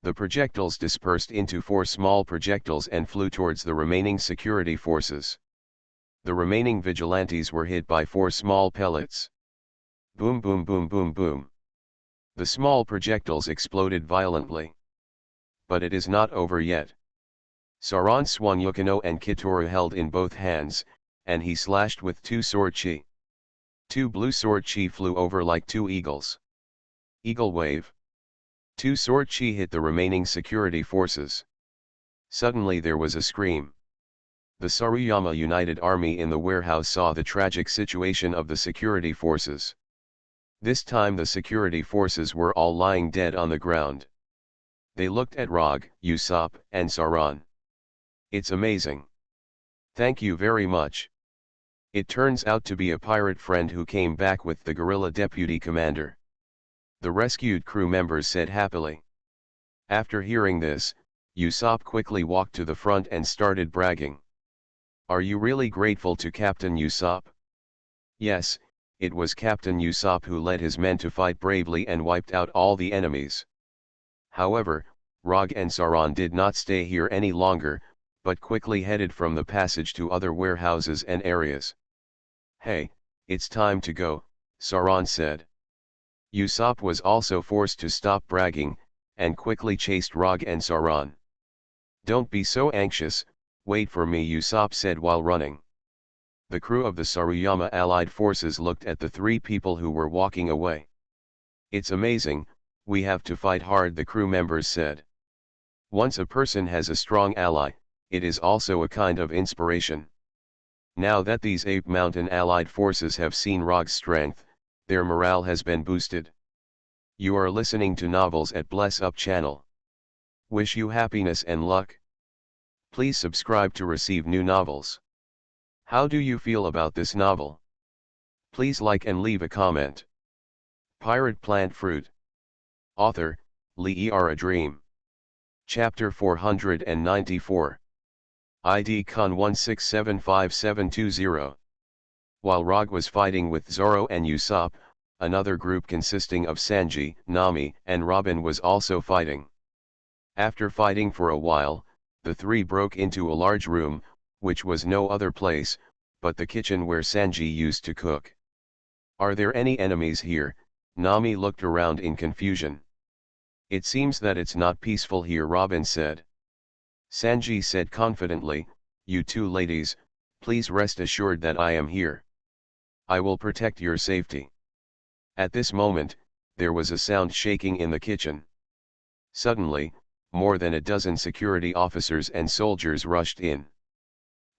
The projectiles dispersed into 4 small projectiles and flew towards the remaining security forces. The remaining vigilantes were hit by 4 small pellets. Boom boom boom boom boom. The small projectiles exploded violently. But it is not over yet. Sauron swung Yukino and Kitoru held in both hands, and he slashed with 2 sword chi. 2 blue sword chi flew over like 2 eagles. Eagle wave. 2 sword chi hit the remaining security forces. Suddenly there was a scream. The Saruyama United Army in the warehouse saw the tragic situation of the security forces. This time the security forces were all lying dead on the ground. They looked at Rog, Usopp, and Sauron. "It's amazing. Thank you very much." It turns out to be a pirate friend who came back with the guerrilla deputy commander. The rescued crew members said happily. After hearing this, Usopp quickly walked to the front and started bragging. "Are you really grateful to Captain Usopp?" Yes, it was Captain Usopp who led his men to fight bravely and wiped out all the enemies. However, Rog and Sauron did not stay here any longer, but quickly headed from the passage to other warehouses and areas. "Hey, it's time to go," Sauron said. Usopp was also forced to stop bragging, and quickly chased Rog and Sauron. "Don't be so anxious, wait for me," Usopp said while running. The crew of the Saruyama Allied forces looked at the three people who were walking away. "It's amazing, we have to fight hard," the crew members said. Once a person has a strong ally, it is also a kind of inspiration. Now that these Ape Mountain Allied forces have seen Rog's strength, their morale has been boosted. You are listening to Novels at Bless Up channel. Wish you happiness and luck. Please subscribe to receive new novels. How do you feel about this novel? Please like and leave a comment. Pirate Plant Fruit. Author, Lee A Dream. Chapter 494. ID Con 1675720. While Rog was fighting with Zoro and Usopp, another group consisting of Sanji, Nami, and Robin was also fighting. After fighting for a while, the three broke into a large room, which was no other place but the kitchen where Sanji used to cook. "Are there any enemies here?" Nami looked around in confusion. "It seems that it's not peaceful here," Robin said. Sanji said confidently, "You two ladies, please rest assured that I am here. I will protect your safety." At this moment, there was a sound shaking in the kitchen. Suddenly, more than a dozen security officers and soldiers rushed in.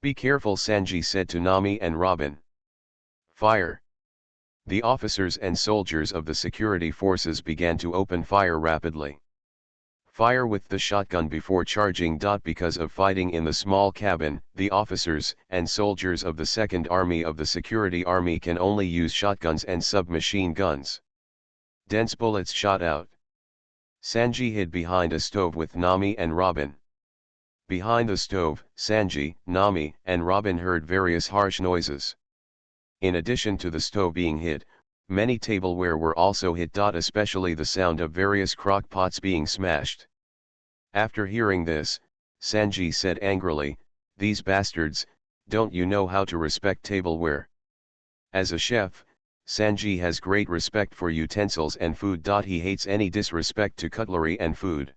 "Be careful," Sanji said to Nami and Robin. "Fire!" The officers and soldiers of the security forces began to open fire rapidly. Fire with the shotgun before charging. Because of fighting in the small cabin, the officers and soldiers of the Second Army of the Security Army can only use shotguns and submachine guns. Dense bullets shot out. Sanji hid behind a stove with Nami and Robin. Behind the stove, Sanji, Nami, and Robin heard various harsh noises. In addition to the stove being hit, many tableware were also hit. Especially the sound of various crock pots being smashed. After hearing this, Sanji said angrily, "These bastards, don't you know how to respect tableware?" As a chef, Sanji has great respect for utensils and food. He hates any disrespect to cutlery and food.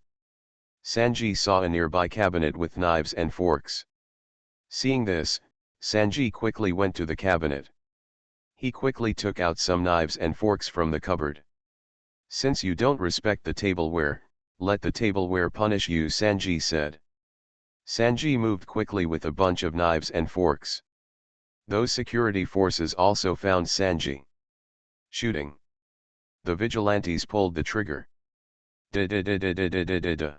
Sanji saw a nearby cabinet with knives and forks. Seeing this, Sanji quickly went to the cabinet. He quickly took out some knives and forks from the cupboard. "Since you don't respect the tableware, let the tableware punish you," Sanji said. Sanji moved quickly with a bunch of knives and forks. Those security forces also found Sanji. Shooting. The vigilantes pulled the trigger. Da-da-da-da-da-da-da-da.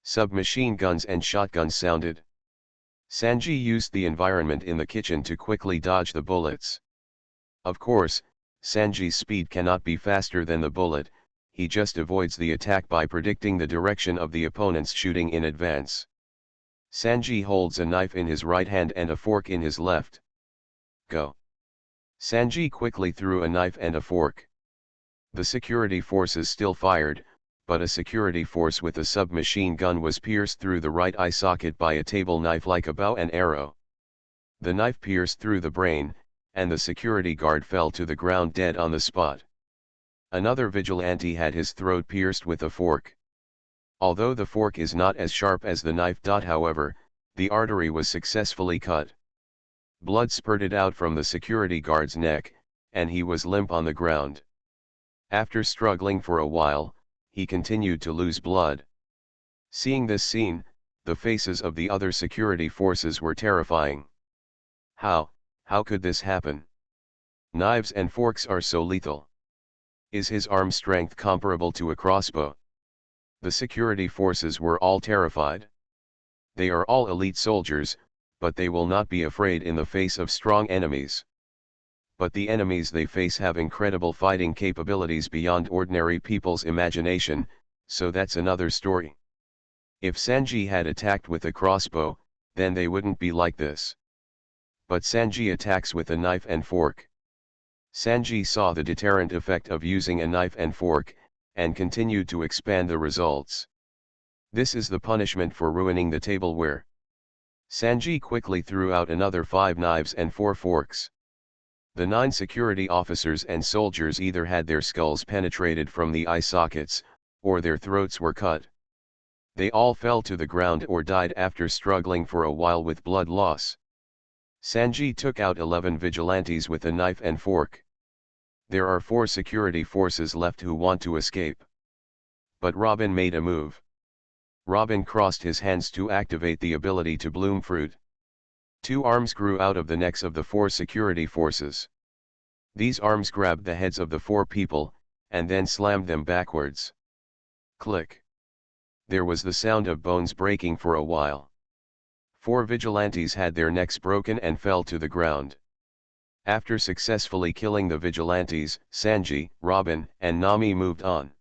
Submachine guns and shotguns sounded. Sanji used the environment in the kitchen to quickly dodge the bullets. Of course, Sanji's speed cannot be faster than the bullet, he just avoids the attack by predicting the direction of the opponent's shooting in advance. Sanji holds a knife in his right hand and a fork in his left. Go. Sanji quickly threw a knife and a fork. The security forces still fired, but a security force with a submachine gun was pierced through the right eye socket by a table knife like a bow and arrow. The knife pierced through the brain, and the security guard fell to the ground dead on the spot. Another vigilante had his throat pierced with a fork. Although the fork is not as sharp as the knife. However, the artery was successfully cut. Blood spurted out from the security guard's neck, and he was limp on the ground. After struggling for a while, he continued to lose blood. Seeing this scene, The faces of the other security forces were terrifying. How could this happen? Knives and forks are so lethal. Is his arm strength comparable to a crossbow? The security forces were all terrified. They are all elite soldiers, but they will not be afraid in the face of strong enemies. But the enemies they face have incredible fighting capabilities beyond ordinary people's imagination, so that's another story. If Sanji had attacked with a crossbow, then they wouldn't be like this. But Sanji attacks with a knife and fork. Sanji saw the deterrent effect of using a knife and fork, and continued to expand the results. This is the punishment for ruining the tableware. Sanji quickly threw out another 5 knives and 4 forks. The 9 security officers and soldiers either had their skulls penetrated from the eye sockets, or their throats were cut. They all fell to the ground or died after struggling for a while with blood loss. Sanji took out 11 vigilantes with a knife and fork. There are 4 security forces left who want to escape. But Robin made a move. Robin crossed his hands to activate the ability to bloom fruit. 2 arms grew out of the necks of the 4 security forces. These arms grabbed the heads of the 4 people, and then slammed them backwards. Click. There was the sound of bones breaking for a while. 4 vigilantes had their necks broken and fell to the ground. After successfully killing the vigilantes, Sanji, Robin, and Nami moved on.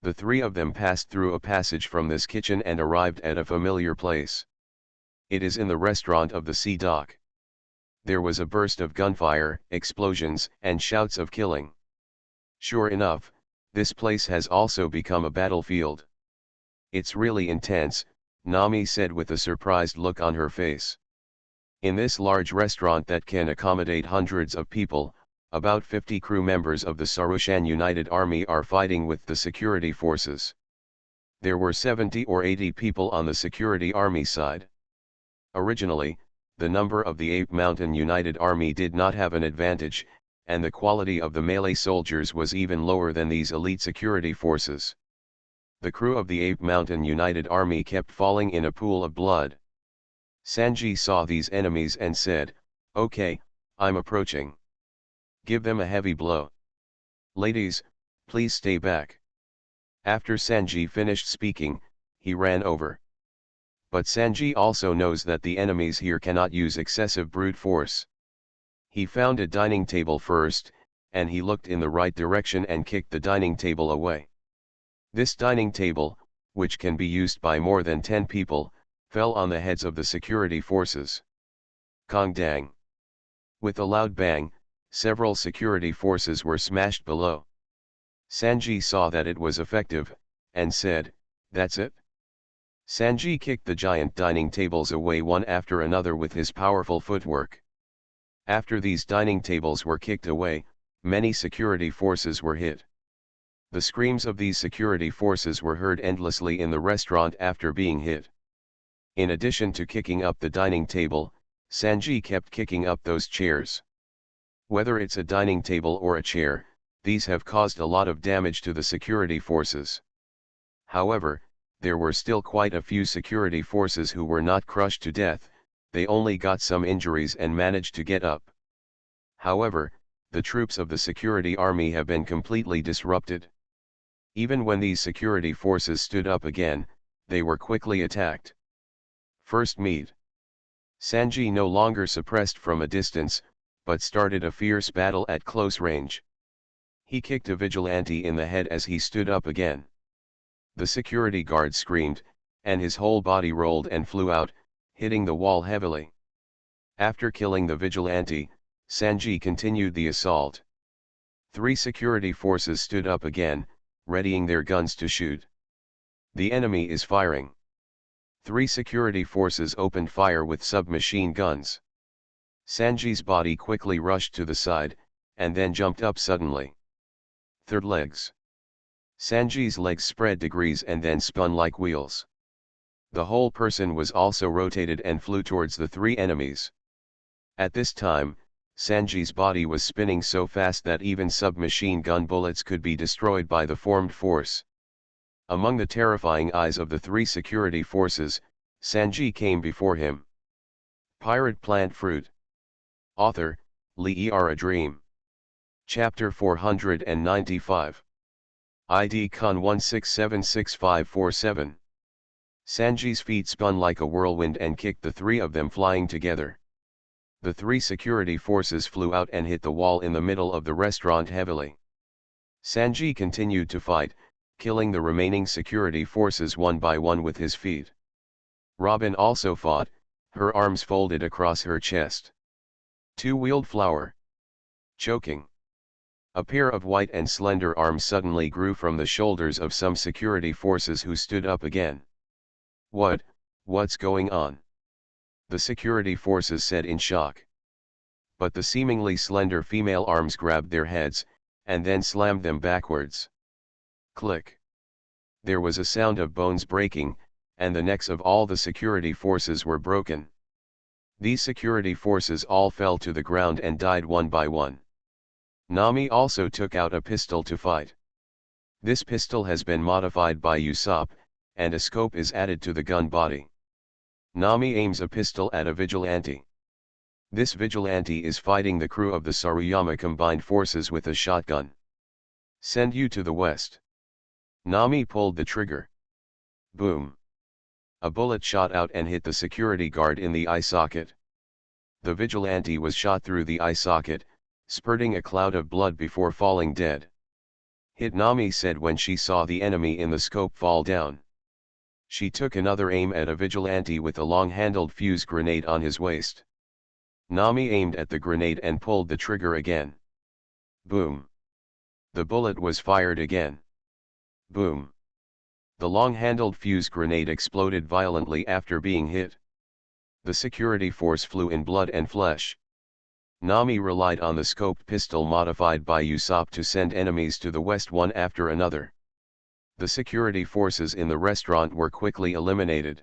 The 3 of them passed through a passage from this kitchen and arrived at a familiar place. It is in the restaurant of the sea dock. There was a burst of gunfire, explosions, and shouts of killing. Sure enough, this place has also become a battlefield. It's really intense, Nami said with a surprised look on her face. In this large restaurant that can accommodate hundreds of people, about 50 crew members of the Sarushan United Army are fighting with the security forces. There were 70 or 80 people on the security army side. Originally, the number of the Ape Mountain United Army did not have an advantage, and the quality of the melee soldiers was even lower than these elite security forces. The crew of the Ape Mountain United Army kept falling in a pool of blood. Sanji saw these enemies and said, "Okay, I'm approaching. Give them a heavy blow. Ladies, please stay back." After Sanji finished speaking, he ran over. But Sanji also knows that the enemies here cannot use excessive brute force. He found a dining table first, and he looked in the right direction and kicked the dining table away. This dining table, which can be used by more than 10 people, fell on the heads of the security forces. Kong dang! With a loud bang, several security forces were smashed below. Sanji saw that it was effective, and said, "That's it." Sanji kicked the giant dining tables away one after another with his powerful footwork. After these dining tables were kicked away, many security forces were hit. The screams of these security forces were heard endlessly in the restaurant after being hit. In addition to kicking up the dining table, Sanji kept kicking up those chairs. Whether it's a dining table or a chair, these have caused a lot of damage to the security forces. However, there were still quite a few security forces who were not crushed to death, they only got some injuries and managed to get up. However, the troops of the security army have been completely disrupted. Even when these security forces stood up again, they were quickly attacked. First meet. Sanji no longer suppressed from a distance, but started a fierce battle at close range. He kicked a vigilante in the head as he stood up again. The security guard screamed, and his whole body rolled and flew out, hitting the wall heavily. After killing the vigilante, Sanji continued the assault. 3 security forces stood up again, readying their guns to shoot. The enemy is firing. 3 security forces opened fire with submachine guns. Sanji's body quickly rushed to the side, and then jumped up suddenly. Third legs. Sanji's legs spread degrees and then spun like wheels. The whole person was also rotated and flew towards the 3 enemies. At this time, Sanji's body was spinning so fast that even submachine gun bullets could be destroyed by the formed force. Among the terrifying eyes of the 3 security forces, Sanji came before him. Pirate Plant Fruit. Author, Lee A Dream. Chapter 495. ID Con 16765547. Sanji's feet spun like a whirlwind and kicked the three of them flying together. The three security forces flew out and hit the wall in the middle of the restaurant heavily. Sanji continued to fight, killing the remaining security forces one by one with his feet. Robin also fought, her arms folded across her chest. Two-wheeled flower. Choking. A pair of white and slender arms suddenly grew from the shoulders of some security forces who stood up again. What's going on? The security forces said in shock. But the seemingly slender female arms grabbed their heads, and then slammed them backwards. Click. There was a sound of bones breaking, and the necks of all the security forces were broken. These security forces all fell to the ground and died one by one. Nami also took out a pistol to fight. This pistol has been modified by Usopp, and a scope is added to the gun body. Nami aims a pistol at a vigilante. This vigilante is fighting the crew of the Saruyama combined forces with a shotgun. Send you to the west. Nami pulled the trigger. Boom. A bullet shot out and hit the security guard in the eye socket. The vigilante was shot through the eye socket, spurting a cloud of blood before falling dead. Hit, Nami said when she saw the enemy in the scope fall down. She took another aim at a vigilante with a long-handled fuse grenade on his waist. Nami aimed at the grenade and pulled the trigger again. Boom. The bullet was fired again. Boom. The long-handled fuse grenade exploded violently after being hit. The security force flew in blood and flesh. Nami relied on the scoped pistol modified by Usopp to send enemies to the west one after another. The security forces in the restaurant were quickly eliminated.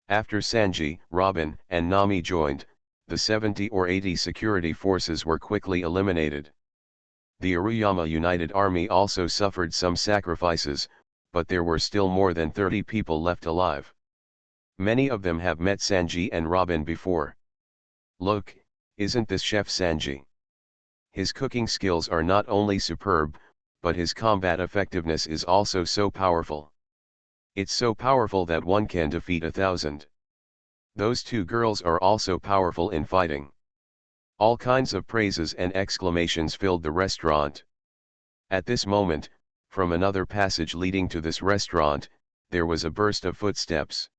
After Sanji, Robin, and Nami joined, the 70 or 80 security forces were quickly eliminated. The Aruyama United Army also suffered some sacrifices, but there were still more than 30 people left alive. Many of them have met Sanji and Robin before. Look, isn't this Chef Sanji? His cooking skills are not only superb, but his combat effectiveness is also so powerful. It's so powerful that one can defeat 1,000. Those two girls are also powerful in fighting. All kinds of praises and exclamations filled the restaurant. At this moment, from another passage leading to this restaurant, there was a burst of footsteps.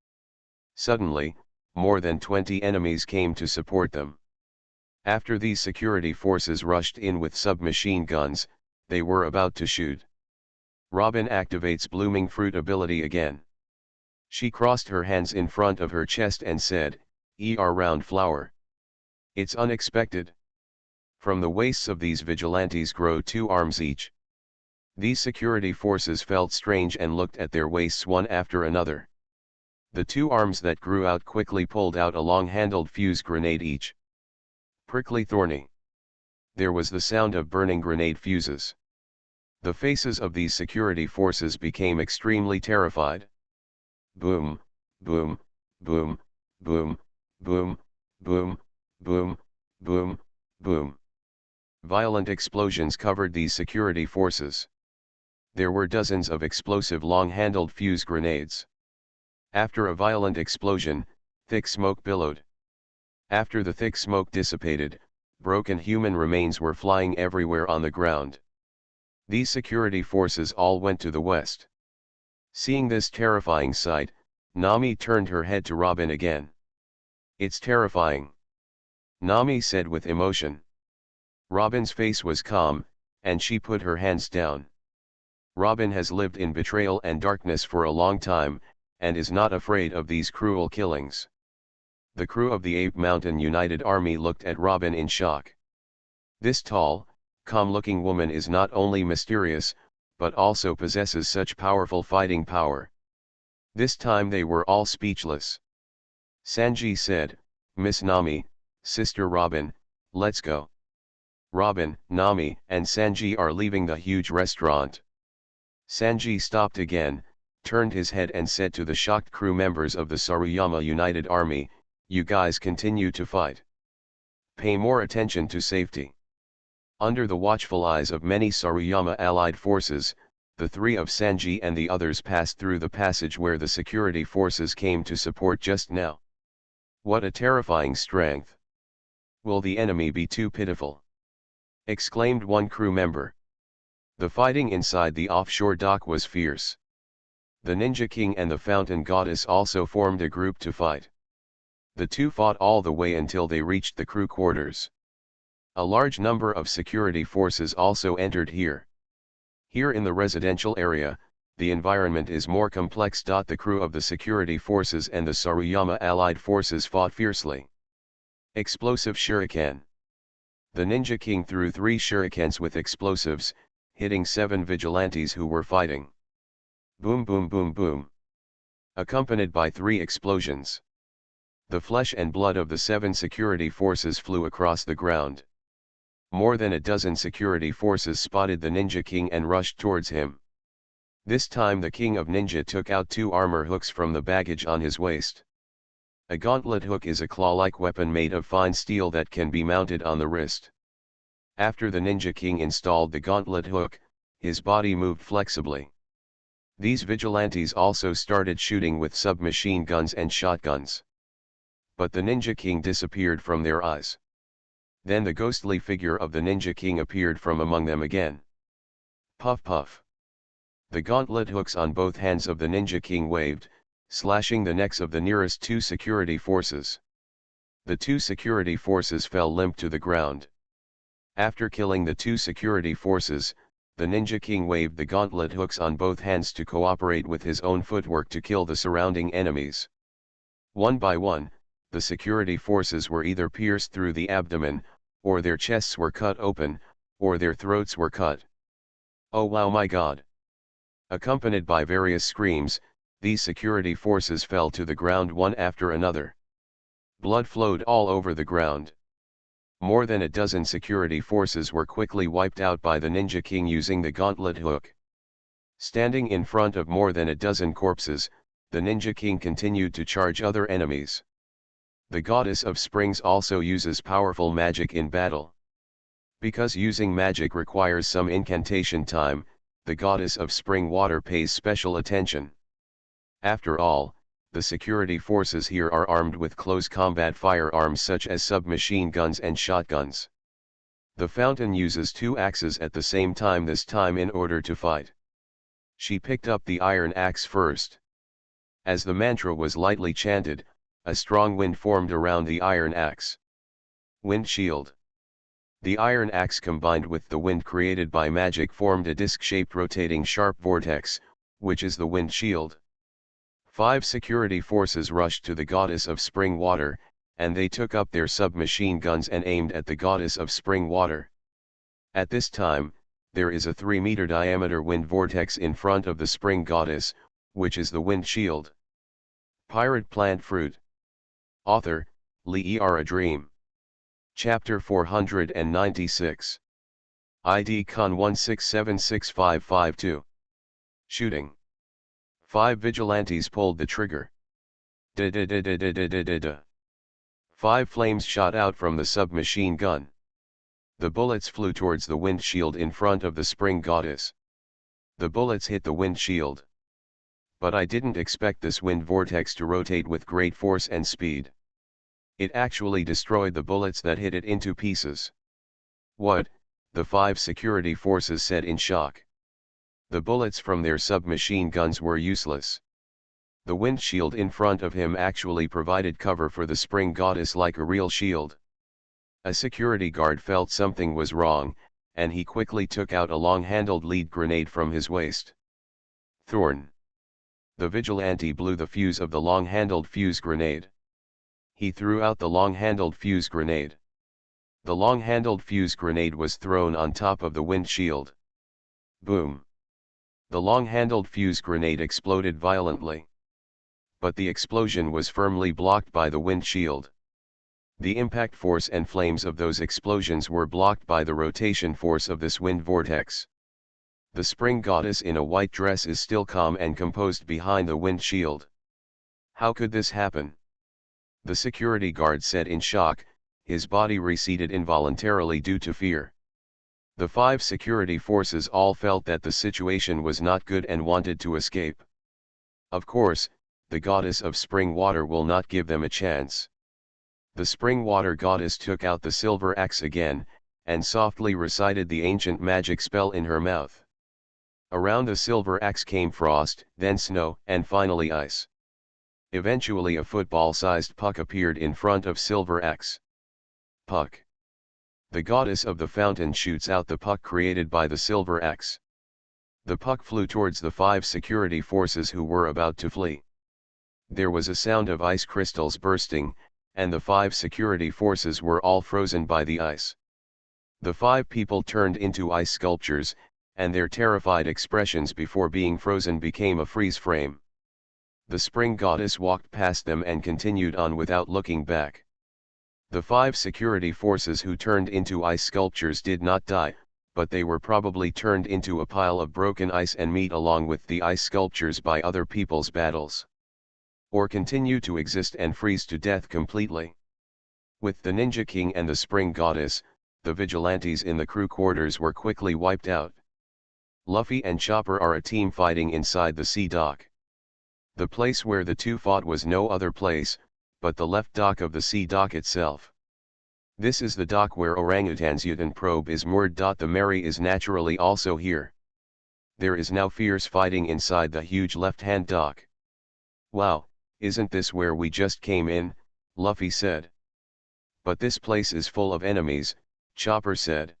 Suddenly, more than 20 enemies came to support them. After these security forces rushed in with submachine guns, they were about to shoot. Robin activates Blooming Fruit ability again. She crossed her hands in front of her chest and said, round flower. It's unexpected. From the waists of these vigilantes grow 2 arms each. These security forces felt strange and looked at their waists one after another. The 2 arms that grew out quickly pulled out a long-handled fuse grenade each. Prickly thorny. There was the sound of burning grenade fuses. The faces of these security forces became extremely terrified. Boom, boom, boom, boom, boom, boom, boom, boom, boom. Violent explosions covered these security forces. There were dozens of explosive long-handled fuse grenades. After a violent explosion, thick smoke billowed. After the thick smoke dissipated, broken human remains were flying everywhere on the ground. These security forces all went to the west. Seeing this terrifying sight, Nami turned her head to Robin again. It's terrifying, Nami said with emotion. Robin's face was calm, and she put her hands down. Robin has lived in betrayal and darkness for a long time, and is not afraid of these cruel killings. The crew of the Ape Mountain United Army looked at Robin in shock. This tall, calm-looking woman is not only mysterious, but also possesses such powerful fighting power. This time they were all speechless. Sanji said, "Miss Nami, Sister Robin, let's go." Robin, Nami, and Sanji are leaving the huge restaurant. Sanji stopped again, turned his head and said to the shocked crew members of the Saruyama United Army, "You guys continue to fight. Pay more attention to safety." Under the watchful eyes of many Saruyama allied forces, the three of Sanji and the others passed through the passage where the security forces came to support just now. What a terrifying strength! Will the enemy be too pitiful? Exclaimed one crew member. The fighting inside the offshore dock was fierce. The Ninja King and the Fountain Goddess also formed a group to fight. The two fought all the way until they reached the crew quarters. A large number of security forces also entered here. Here in the residential area, the environment is more complex. The crew of the security forces and the Saruyama allied forces fought fiercely. Explosive Shuriken. The Ninja King threw 3 shurikens with explosives, hitting 7 vigilantes who were fighting. Boom boom boom boom. Accompanied by 3 explosions. The flesh and blood of the 7 security forces flew across the ground. More than a dozen security forces spotted the Ninja King and rushed towards him. This time the King of Ninja took out 2 armor hooks from the baggage on his waist. A gauntlet hook is a claw-like weapon made of fine steel that can be mounted on the wrist. After the Ninja King installed the gauntlet hook, his body moved flexibly. These vigilantes also started shooting with submachine guns and shotguns. But the Ninja King disappeared from their eyes. Then the ghostly figure of the Ninja King appeared from among them again. Puff puff. The gauntlet hooks on both hands of the Ninja King waved, slashing the necks of the nearest 2 security forces. The 2 security forces fell limp to the ground. After killing the 2 security forces, the Ninja King waved the gauntlet hooks on both hands to cooperate with his own footwork to kill the surrounding enemies. One by one, the security forces were either pierced through the abdomen, or their chests were cut open, or their throats were cut. Oh wow, my God! Accompanied by various screams, these security forces fell to the ground one after another. Blood flowed all over the ground. More than a dozen security forces were quickly wiped out by the Ninja King using the gauntlet hook. Standing in front of more than a dozen corpses, the Ninja King continued to charge other enemies. The Goddess of Springs also uses powerful magic in battle. Because using magic requires some incantation time, the Goddess of Spring Water pays special attention. After all, the security forces here are armed with close combat firearms such as submachine guns and shotguns. The Fountain uses 2 axes at the same time this time in order to fight. She picked up the iron axe first. As the mantra was lightly chanted, a strong wind formed around the iron axe. Wind shield. The iron axe combined with the wind created by magic formed a disc-shaped rotating sharp vortex, which is the wind shield. 5 security forces rushed to the Goddess of Spring Water, and they took up their submachine guns and aimed at the Goddess of Spring Water. At this time, there is a 3-meter diameter wind vortex in front of the Spring Goddess, which is the wind shield. Pirate Plant Fruit. Author, Lee A Dream. Chapter 496. ID Con 1676552. Shooting. 5 vigilantes pulled the trigger. Da-da-da-da-da-da-da-da. 5 flames shot out from the submachine gun. The bullets flew towards the wind shield in front of the Spring Goddess. The bullets hit the wind shield. But I didn't expect this wind vortex to rotate with great force and speed. It actually destroyed the bullets that hit it into pieces. What? The 5 security forces said in shock. The bullets from their submachine guns were useless. The wind shield in front of him actually provided cover for the Spring Goddess like a real shield. A security guard felt something was wrong, and he quickly took out a long-handled lead grenade from his waist. Thorn. The vigilante blew the fuse of the long-handled fuse grenade. He threw out the long-handled fuse grenade. The long-handled fuse grenade was thrown on top of the wind shield. Boom. The long-handled fuse grenade exploded violently. But the explosion was firmly blocked by the wind shield. The impact force and flames of those explosions were blocked by the rotation force of this wind vortex. The spring goddess in a white dress is still calm and composed behind the windshield. How could this happen? The security guard said in shock, his body receded involuntarily due to fear. The 5 security forces all felt that the situation was not good and wanted to escape. Of course, the goddess of spring water will not give them a chance. The spring water goddess took out the silver axe again, and softly recited the ancient magic spell in her mouth. Around the silver axe came frost, then snow, and finally ice. Eventually a football-sized puck appeared in front of silver axe. Puck. The goddess of the fountain shoots out the puck created by the silver axe. The puck flew towards the 5 security forces who were about to flee. There was a sound of ice crystals bursting, and the 5 security forces were all frozen by the ice. The 5 people turned into ice sculptures, and their terrified expressions before being frozen became a freeze frame. The spring goddess walked past them and continued on without looking back. The 5 security forces who turned into ice sculptures did not die, but they were probably turned into a pile of broken ice and meat along with the ice sculptures by other people's battles. Or continue to exist and freeze to death completely. With the Ninja King and the Spring Goddess, the vigilantes in the crew quarters were quickly wiped out. Luffy and Chopper are a team fighting inside the sea dock. The place where the two fought was no other place, but the left dock of the sea dock itself. This is the dock where Orangutan's Yutan probe is moored. The Mary is naturally also here. There is now fierce fighting inside the huge left-hand dock. Wow, isn't this where we just came in? Luffy said. But this place is full of enemies, Chopper said.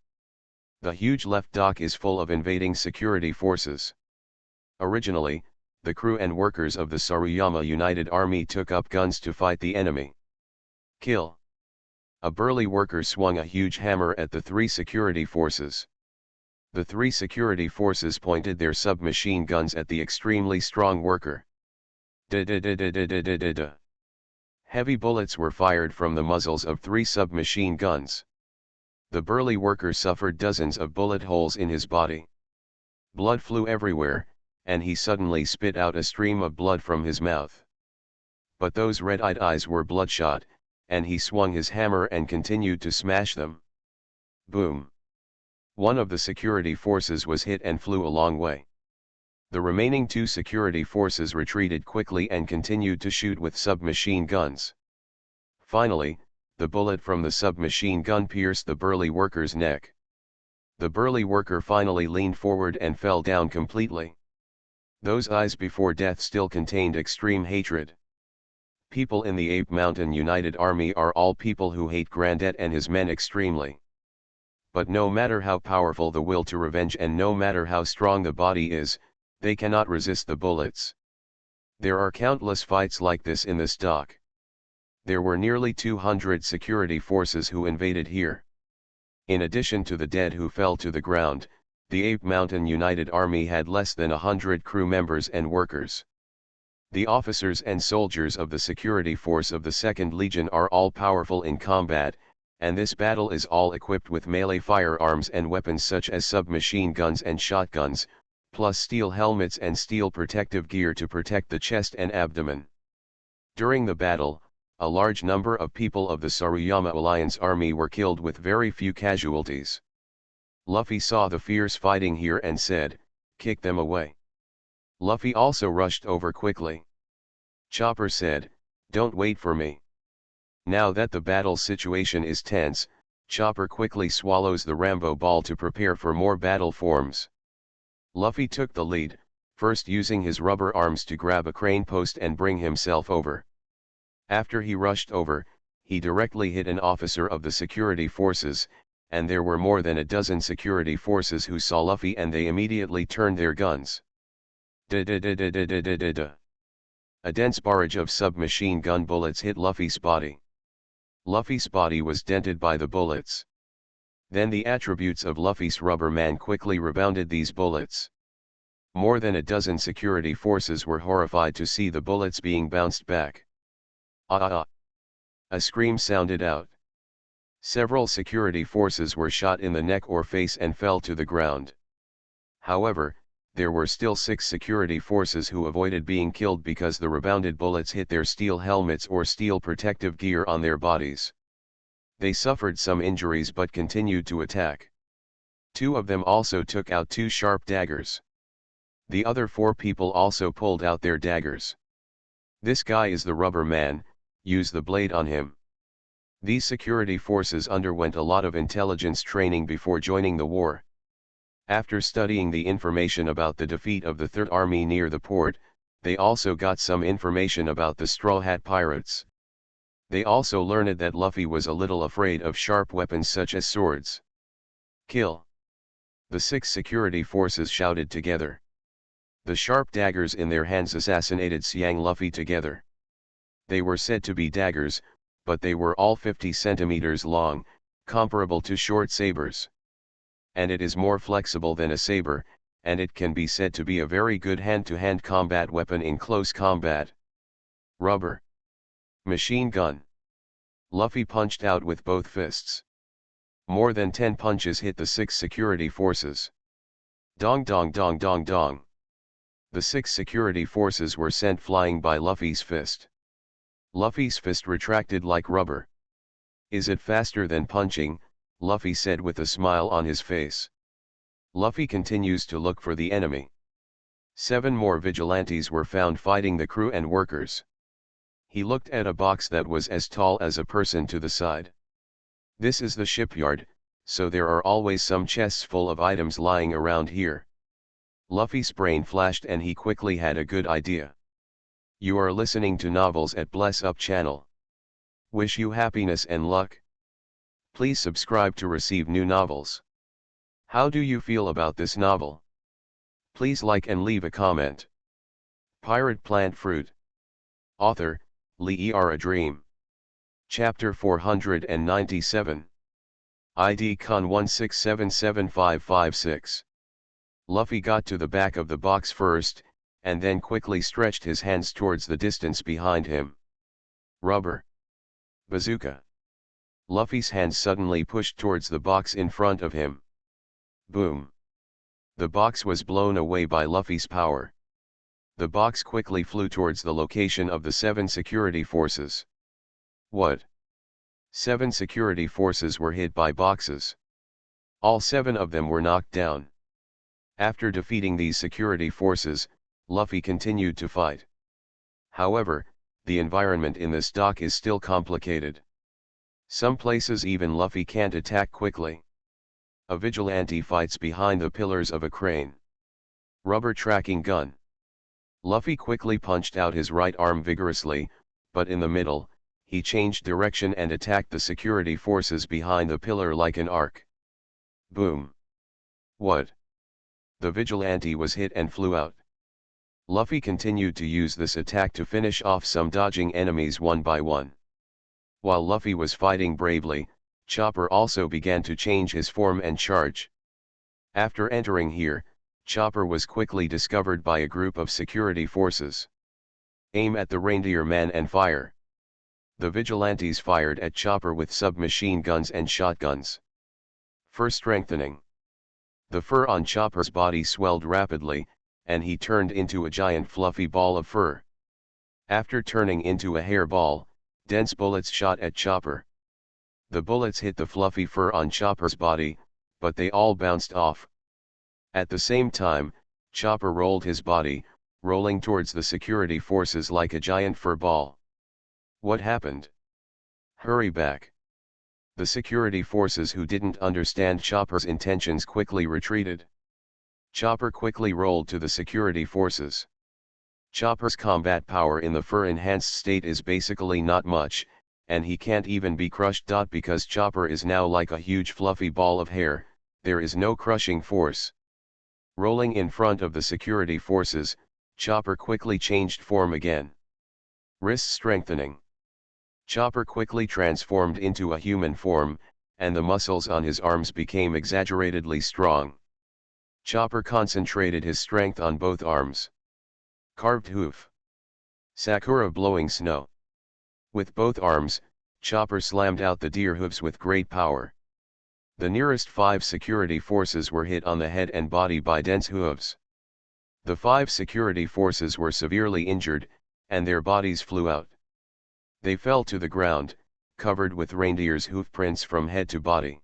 The huge left dock is full of invading security forces. Originally, the crew and workers of the Saruyama United Army took up guns to fight the enemy. Kill. A burly worker swung a huge hammer at the 3 security forces. The 3 security forces pointed their submachine guns at the extremely strong worker. Da-da-da-da-da-da-da-da. Heavy bullets were fired from the muzzles of 3 submachine guns. The burly worker suffered dozens of bullet holes in his body. Blood flew everywhere, and he suddenly spit out a stream of blood from his mouth. But those red-eyed eyes were bloodshot, and he swung his hammer and continued to smash them. Boom! One of the security forces was hit and flew a long way. The remaining 2 security forces retreated quickly and continued to shoot with submachine guns. Finally, the bullet from the submachine gun pierced the burly worker's neck. The burly worker finally leaned forward and fell down completely. Those eyes before death still contained extreme hatred. People in the Ape Mountain United Army are all people who hate Grandet and his men extremely. But no matter how powerful the will to revenge and no matter how strong the body is, they cannot resist the bullets. There are countless fights like this in this dock. There were nearly 200 security forces who invaded here. In addition to the dead who fell to the ground, the Ape Mountain United Army had less than 100 crew members and workers. The officers and soldiers of the security force of the 2nd Legion are all powerful in combat, and this battle is all equipped with melee firearms and weapons such as submachine guns and shotguns, plus steel helmets and steel protective gear to protect the chest and abdomen. During the battle, a large number of people of the Saruyama Alliance Army were killed with very few casualties. Luffy saw the fierce fighting here and said, "Kick them away." Luffy also rushed over quickly. Chopper said, "Don't wait for me." Now that the battle situation is tense, Chopper quickly swallows the Rambo ball to prepare for more battle forms. Luffy took the lead, first using his rubber arms to grab a crane post and bring himself over. After he rushed over, he directly hit an officer of the security forces, and there were more than a dozen security forces who saw Luffy and they immediately turned their guns. Da-da-da-da-da-da-da-da. A dense barrage of submachine gun bullets hit Luffy's body. Luffy's body was dented by the bullets. Then the attributes of Luffy's rubber man quickly rebounded these bullets. More than a dozen security forces were horrified to see the bullets being bounced back. Ah! A scream sounded out. Several security forces were shot in the neck or face and fell to the ground. However, there were still 6 security forces who avoided being killed because the rebounded bullets hit their steel helmets or steel protective gear on their bodies. They suffered some injuries but continued to attack. 2 of them also took out 2 sharp daggers. The other 4 people also pulled out their daggers. "This guy is the rubber man, use the blade on him." These security forces underwent a lot of intelligence training before joining the war. After studying the information about the defeat of the Third Army near the port, they also got some information about the Straw Hat Pirates. They also learned that Luffy was a little afraid of sharp weapons such as swords. "Kill!" The 6 security forces shouted together. The sharp daggers in their hands assassinated Siang Luffy together. They were said to be daggers, but they were all 50 centimeters long, comparable to short sabers. And it is more flexible than a saber, and it can be said to be a very good hand-to-hand combat weapon in close combat. Rubber. Machine gun. Luffy punched out with both fists. More than 10 punches hit the 6 security forces. Dong dong dong dong dong. The 6 security forces were sent flying by Luffy's fist. Luffy's fist retracted like rubber. "Is it faster than punching?" Luffy said with a smile on his face. Luffy continues to look for the enemy. 7 more vigilantes were found fighting the crew and workers. He looked at a box that was as tall as a person to the side. This is the shipyard, so there are always some chests full of items lying around here. Luffy's brain flashed and he quickly had a good idea. You are listening to Novels at Bless Up channel. Wish you happiness and luck. Please subscribe to receive new novels. How do you feel about this novel? Please like and leave a comment. Pirate Plant Fruit. Author, Lee A Dream. Chapter 497. ID Con 1677556. Luffy got to the back of the box first, and then quickly stretched his hands towards the distance behind him. Rubber. Bazooka. Luffy's hands suddenly pushed towards the box in front of him. Boom. The box was blown away by Luffy's power. The box quickly flew towards the location of the 7 security forces. What? 7 security forces were hit by boxes. All 7 of them were knocked down. After defeating these security forces, Luffy continued to fight. However, the environment in this dock is still complicated. Some places even Luffy can't attack quickly. A vigilante fights behind the pillars of a crane. Rubber tracking gun. Luffy quickly punched out his right arm vigorously, but in the middle, he changed direction and attacked the security forces behind the pillar like an arc. Boom. What? The vigilante was hit and flew out. Luffy continued to use this attack to finish off some dodging enemies one by one. While Luffy was fighting bravely, Chopper also began to change his form and charge. After entering here, Chopper was quickly discovered by a group of security forces. Aim at the reindeer man and fire. The vigilantes fired at Chopper with submachine guns and shotguns. Fur strengthening. The fur on Chopper's body swelled rapidly, and he turned into a giant fluffy ball of fur. After turning into a hairball, dense bullets shot at Chopper. The bullets hit the fluffy fur on Chopper's body, but they all bounced off. At the same time, Chopper rolled his body, rolling towards the security forces like a giant fur ball. What happened? Hurry back. The security forces who didn't understand Chopper's intentions quickly retreated. Chopper quickly rolled to the security forces. Chopper's combat power in the fur-enhanced state is basically not much, and he can't even be crushed. Because Chopper is now like a huge fluffy ball of hair, there is no crushing force. Rolling in front of the security forces, Chopper quickly changed form again. Wrist strengthening. Chopper quickly transformed into a human form, and the muscles on his arms became exaggeratedly strong. Chopper concentrated his strength on both arms. Carved hoof. Sakura blowing snow. With both arms, Chopper slammed out the deer hooves with great power. The nearest 5 security forces were hit on the head and body by dense hooves. The 5 security forces were severely injured, and their bodies flew out. They fell to the ground, covered with reindeer's hoof prints from head to body.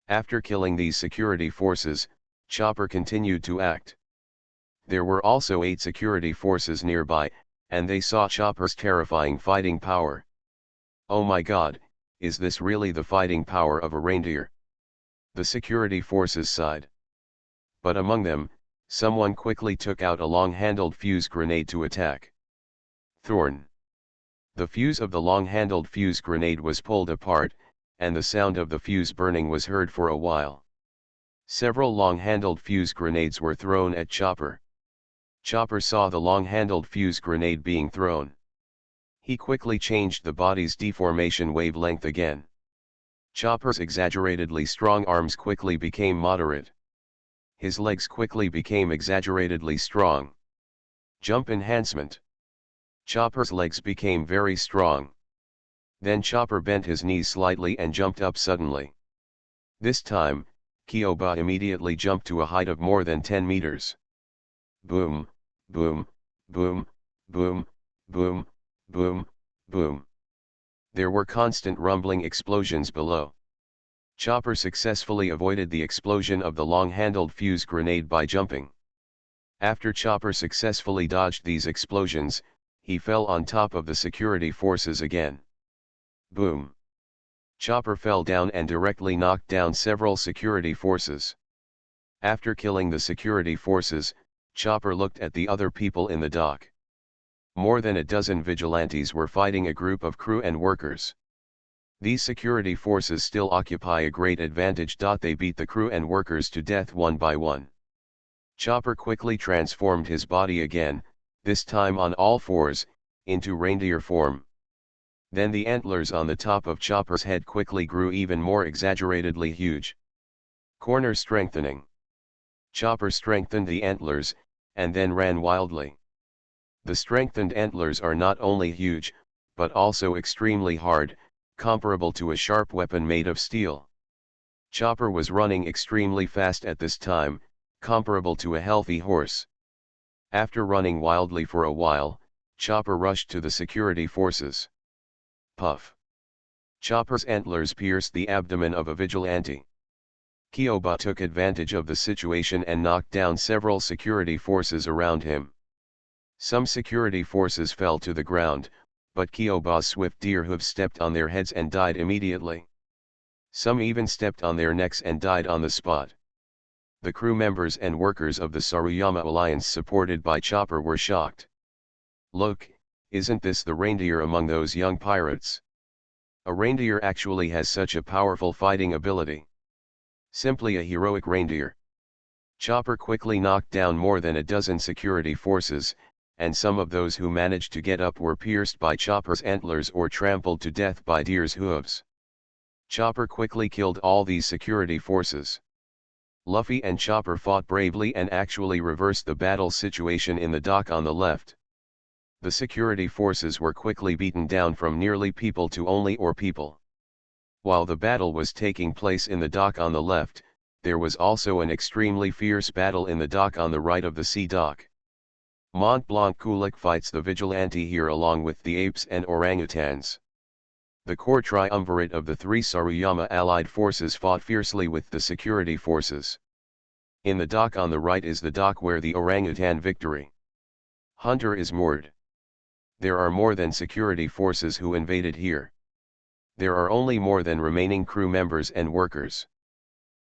After killing these security forces, Chopper continued to act. There were also 8 security forces nearby, and they saw Chopper's terrifying fighting power. "Oh my God, is this really the fighting power of a reindeer?" The security forces sighed. But among them, someone quickly took out a long-handled fuse grenade to attack. Thorn. The fuse of the long-handled fuse grenade was pulled apart, and the sound of the fuse burning was heard for a while. Several long-handled fuse grenades were thrown at Chopper. Chopper saw the long-handled fuse grenade being thrown. He quickly changed the body's deformation wavelength again. Chopper's exaggeratedly strong arms quickly became moderate. His legs quickly became exaggeratedly strong. Jump enhancement. Chopper's legs became very strong. Then Chopper bent his knees slightly and jumped up suddenly. This time, Kyoba immediately jumped to a height of more than 10 meters. Boom, boom, boom, boom, boom, boom, boom. There were constant rumbling explosions below. Chopper successfully avoided the explosion of the long-handled fuse grenade by jumping. After Chopper successfully dodged these explosions, he fell on top of the security forces again. Boom. Chopper fell down and directly knocked down several security forces. After killing the security forces, Chopper looked at the other people in the dock. More than a dozen vigilantes were fighting a group of crew and workers. These security forces still occupy a great advantage. They beat the crew and workers to death one by one. Chopper quickly transformed his body again, this time on all fours, into reindeer form. Then the antlers on the top of Chopper's head quickly grew even more exaggeratedly huge. Corner strengthening. Chopper strengthened the antlers, and then ran wildly. The strengthened antlers are not only huge, but also extremely hard, comparable to a sharp weapon made of steel. Chopper was running extremely fast at this time, comparable to a healthy horse. After running wildly for a while, Chopper rushed to the security forces. Puff. Chopper's antlers pierced the abdomen of a vigilante. Kyoba took advantage of the situation and knocked down several security forces around him. Some security forces fell to the ground, but Kyoba's swift deer hooves stepped on their heads and died immediately. Some even stepped on their necks and died on the spot. The crew members and workers of the Saruyama Alliance supported by Chopper were shocked. "Look, isn't this the reindeer among those young pirates? A reindeer actually has such a powerful fighting ability. Simply a heroic reindeer." Chopper quickly knocked down more than a dozen security forces, and some of those who managed to get up were pierced by Chopper's antlers or trampled to death by deer's hooves. Chopper quickly killed all these security forces. Luffy and Chopper fought bravely and actually reversed the battle situation in the dock on the left. The security forces were quickly beaten down from nearly people to only people. While the battle was taking place in the dock on the left, there was also an extremely fierce battle in the dock on the right of the sea dock. Mont Blanc Kulik fights the vigilante here along with the apes and orangutans. The core triumvirate of the 3 Saruyama allied forces fought fiercely with the security forces. In the dock on the right is the dock where the orangutan victory hunter is moored. There are more than security forces who invaded here. There are only more than remaining crew members and workers.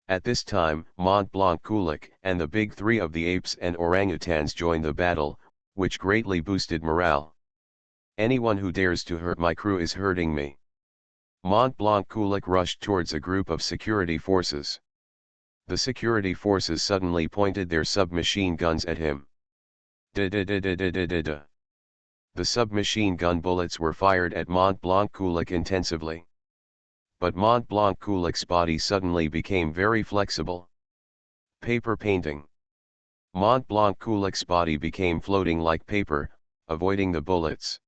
At this time, Mont Blanc Kulik and the big 3 of the apes and orangutans joined the battle, which greatly boosted morale. "Anyone who dares to hurt my crew is hurting me." Mont Blanc Kulik rushed towards a group of security forces. The security forces suddenly pointed their submachine guns at him. Da-da-da-da-da-da-da. The submachine gun bullets were fired at Mont Blanc Kulik intensively. But Mont Blanc Kulik's body suddenly became very flexible. Paper painting. Mont Blanc Kulik's body became floating like paper, avoiding the bullets.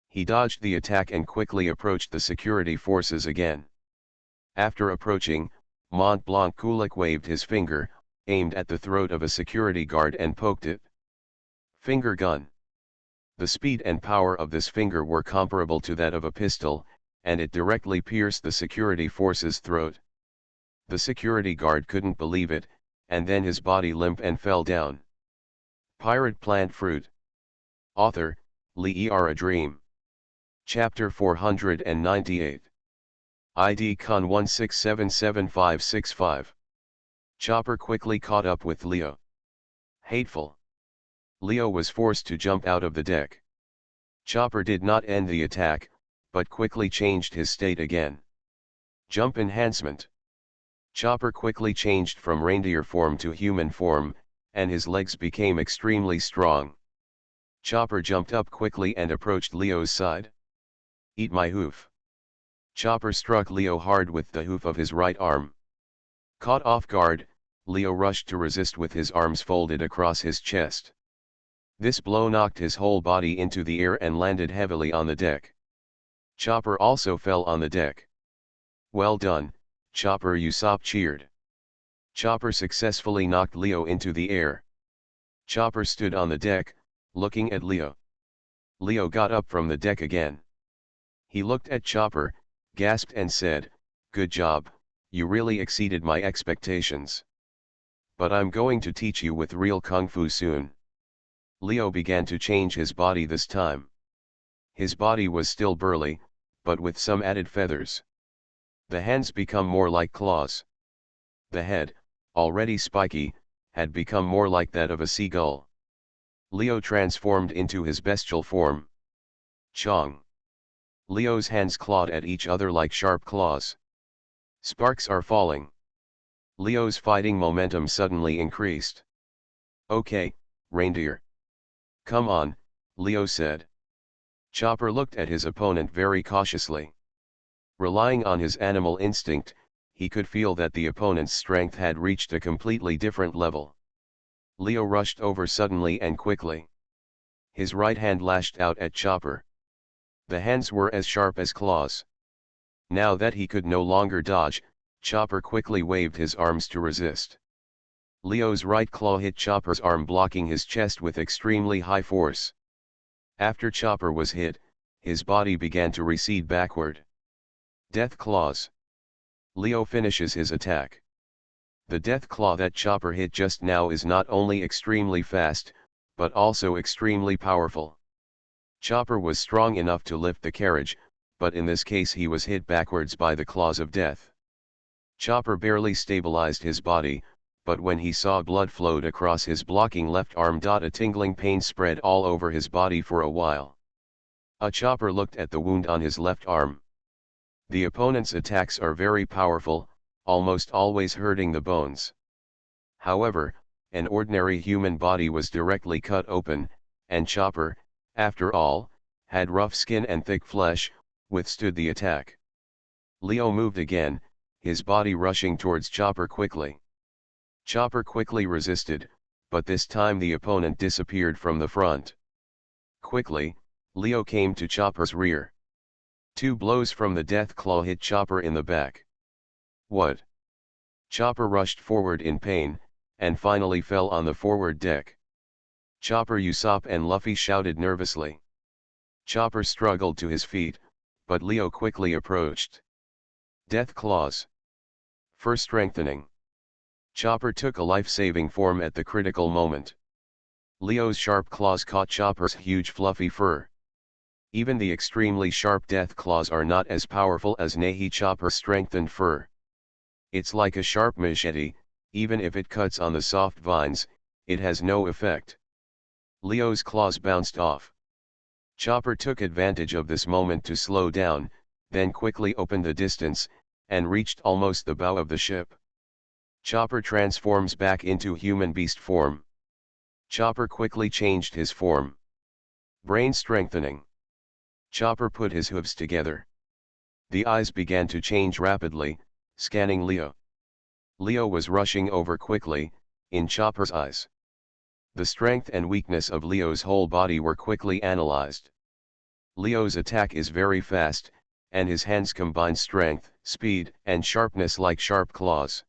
He dodged the attack and quickly approached the security forces again. After approaching, Mont Blanc Kulik waved his finger, aimed at the throat of a security guard and poked it. Finger gun. The speed and power of this finger were comparable to that of a pistol, and it directly pierced the security force's throat. The security guard couldn't believe it, and then his body limped and fell down. Pirate Plant Fruit. Author, Lee A Dream. Chapter 498. ID Con 1677565. Chopper quickly caught up with Leo. Hateful. Leo was forced to jump out of the deck. Chopper did not end the attack, but quickly changed his state again. Jump enhancement. Chopper quickly changed from reindeer form to human form, and his legs became extremely strong. Chopper jumped up quickly and approached Leo's side. Eat my hoof. Chopper struck Leo hard with the hoof of his right arm. Caught off guard, Leo rushed to resist with his arms folded across his chest. This blow knocked his whole body into the air and landed heavily on the deck. Chopper also fell on the deck. Well done, Chopper, Usopp cheered. Chopper successfully knocked Leo into the air. Chopper stood on the deck, looking at Leo. Leo got up from the deck again. He looked at Chopper, gasped and said, "Good job, you really exceeded my expectations. But I'm going to teach you with real kung fu soon." Leo began to change his body this time. His body was still burly, but with some added feathers. The hands become more like claws. The head, already spiky, had become more like that of a seagull. Leo transformed into his bestial form. Chong. Leo's hands clawed at each other like sharp claws. Sparks are falling. Leo's fighting momentum suddenly increased. "Okay, reindeer. Come on," Leo said. Chopper looked at his opponent very cautiously. Relying on his animal instinct, he could feel that the opponent's strength had reached a completely different level. Leo rushed over suddenly and quickly. His right hand lashed out at Chopper. The hands were as sharp as claws. Now that he could no longer dodge, Chopper quickly waved his arms to resist. Leo's right claw hit Chopper's arm, blocking his chest with extremely high force. After Chopper was hit, his body began to recede backward. Death claws. Leo finishes his attack. The death claw that Chopper hit just now is not only extremely fast, but also extremely powerful. Chopper was strong enough to lift the carriage, but in this case he was hit backwards by the claws of death. Chopper barely stabilized his body, but when he saw blood flowed across his blocking left arm, a tingling pain spread all over his body for a while. Chopper looked at the wound on his left arm. The opponent's attacks are very powerful, almost always hurting the bones. However, an ordinary human body was directly cut open, and Chopper, after all, had rough skin and thick flesh, withstood the attack. Leo moved again, his body rushing towards Chopper quickly. Chopper quickly resisted, but this time the opponent disappeared from the front. Quickly, Leo came to Chopper's rear. 2 blows from the death claw hit Chopper in the back. What? Chopper rushed forward in pain, and finally fell on the forward deck. Chopper, Usopp and Luffy shouted nervously. Chopper struggled to his feet, but Leo quickly approached. Death claws. Fur strengthening. Chopper took a life-saving form at the critical moment. Leo's sharp claws caught Chopper's huge fluffy fur. Even the extremely sharp death claws are not as powerful as Chopper's strengthened fur. It's like a sharp machete, even if it cuts on the soft vines, it has no effect. Leo's claws bounced off. Chopper took advantage of this moment to slow down, then quickly opened the distance, and reached almost the bow of the ship. Chopper transforms back into human beast form. Chopper quickly changed his form. Brain strengthening. Chopper put his hooves together. The eyes began to change rapidly, scanning Leo. Leo was rushing over quickly, in Chopper's eyes. The strength and weakness of Leo's whole body were quickly analyzed. Leo's attack is very fast, and his hands combine strength, speed, and sharpness like sharp claws.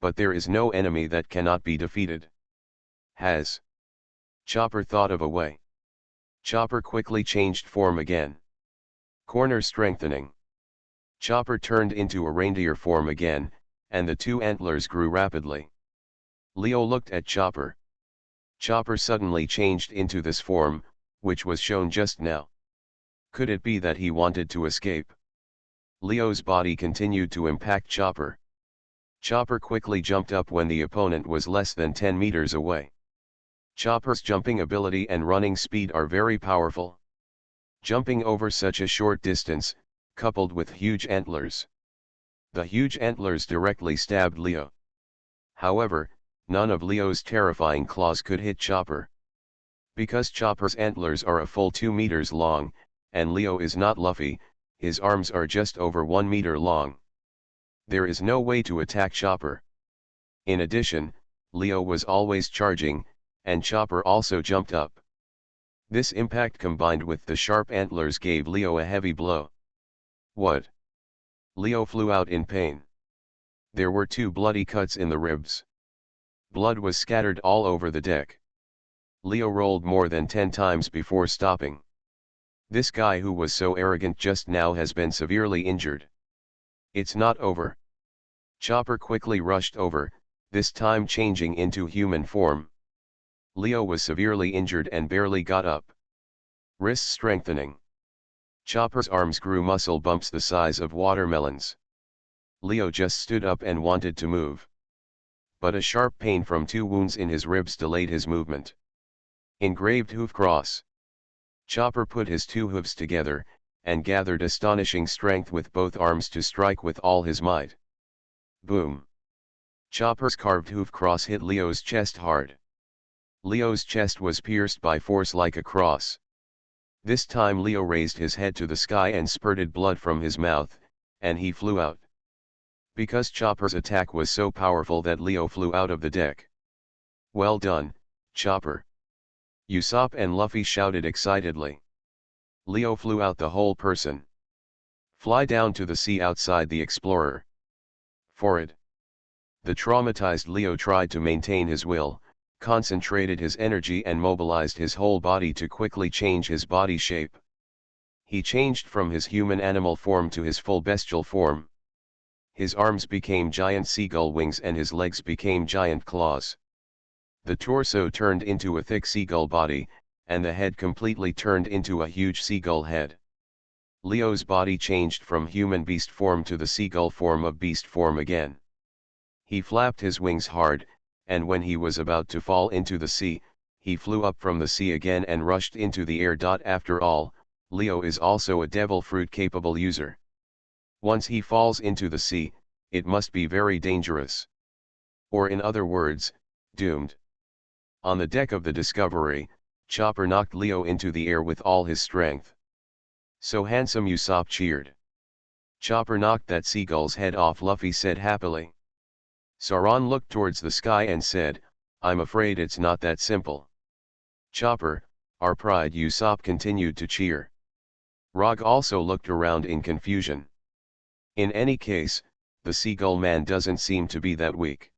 But there is no enemy that cannot be defeated. Has Chopper thought of a way? Chopper quickly changed form again. Corner strengthening. Chopper turned into a reindeer form again, and the two antlers grew rapidly. Leo looked at Chopper. Chopper suddenly changed into this form, which was shown just now. Could it be that he wanted to escape? Leo's body continued to impact Chopper. Chopper quickly jumped up when the opponent was less than 10 meters away. Chopper's jumping ability and running speed are very powerful. Jumping over such a short distance, coupled with huge antlers. The huge antlers directly stabbed Leo. However, none of Leo's terrifying claws could hit Chopper. Because Chopper's antlers are a full 2 meters long, and Leo is not Luffy, his arms are just over 1 meter long. There is no way to attack Chopper. In addition, Leo was always charging, and Chopper also jumped up. This impact combined with the sharp antlers gave Leo a heavy blow. What? Leo flew out in pain. There were 2 bloody cuts in the ribs. Blood was scattered all over the deck. Leo rolled more than 10 times before stopping. This guy who was so arrogant just now has been severely injured. It's not over. Chopper quickly rushed over, this time changing into human form. Leo was severely injured and barely got up. Wrists strengthening. Chopper's arms grew muscle bumps the size of watermelons. Leo just stood up and wanted to move. But a sharp pain from 2 wounds in his ribs delayed his movement. Engraved hoof cross. Chopper put his 2 hooves together, and gathered astonishing strength with both arms to strike with all his might. Boom! Chopper's carved hoof cross hit Leo's chest hard. Leo's chest was pierced by force like a cross. This time Leo raised his head to the sky and spurted blood from his mouth, and he flew out. Because Chopper's attack was so powerful that Leo flew out of the deck. Well done, Chopper! Usopp and Luffy shouted excitedly. Leo flew out the whole person. Fly down to the sea outside the explorer. Forward. The traumatized Leo tried to maintain his will, concentrated his energy and mobilized his whole body to quickly change his body shape. He changed from his human animal form to his full bestial form. His arms became giant seagull wings and his legs became giant claws. The torso turned into a thick seagull body, and the head completely turned into a huge seagull head. Leo's body changed from human beast form to the seagull form of beast form again. He flapped his wings hard, and when he was about to fall into the sea, he flew up from the sea again and rushed into the air. After all, Leo is also a devil fruit capable user. Once he falls into the sea, it must be very dangerous. Or in other words, doomed. On the deck of the Discovery, Chopper knocked Leo into the air with all his strength. So handsome, Usopp cheered. Chopper knocked that seagull's head off, Luffy said happily. Sauron looked towards the sky and said, I'm afraid it's not that simple. Chopper, our pride, Usopp continued to cheer. Rog also looked around in confusion. In any case, the seagull man doesn't seem to be that weak.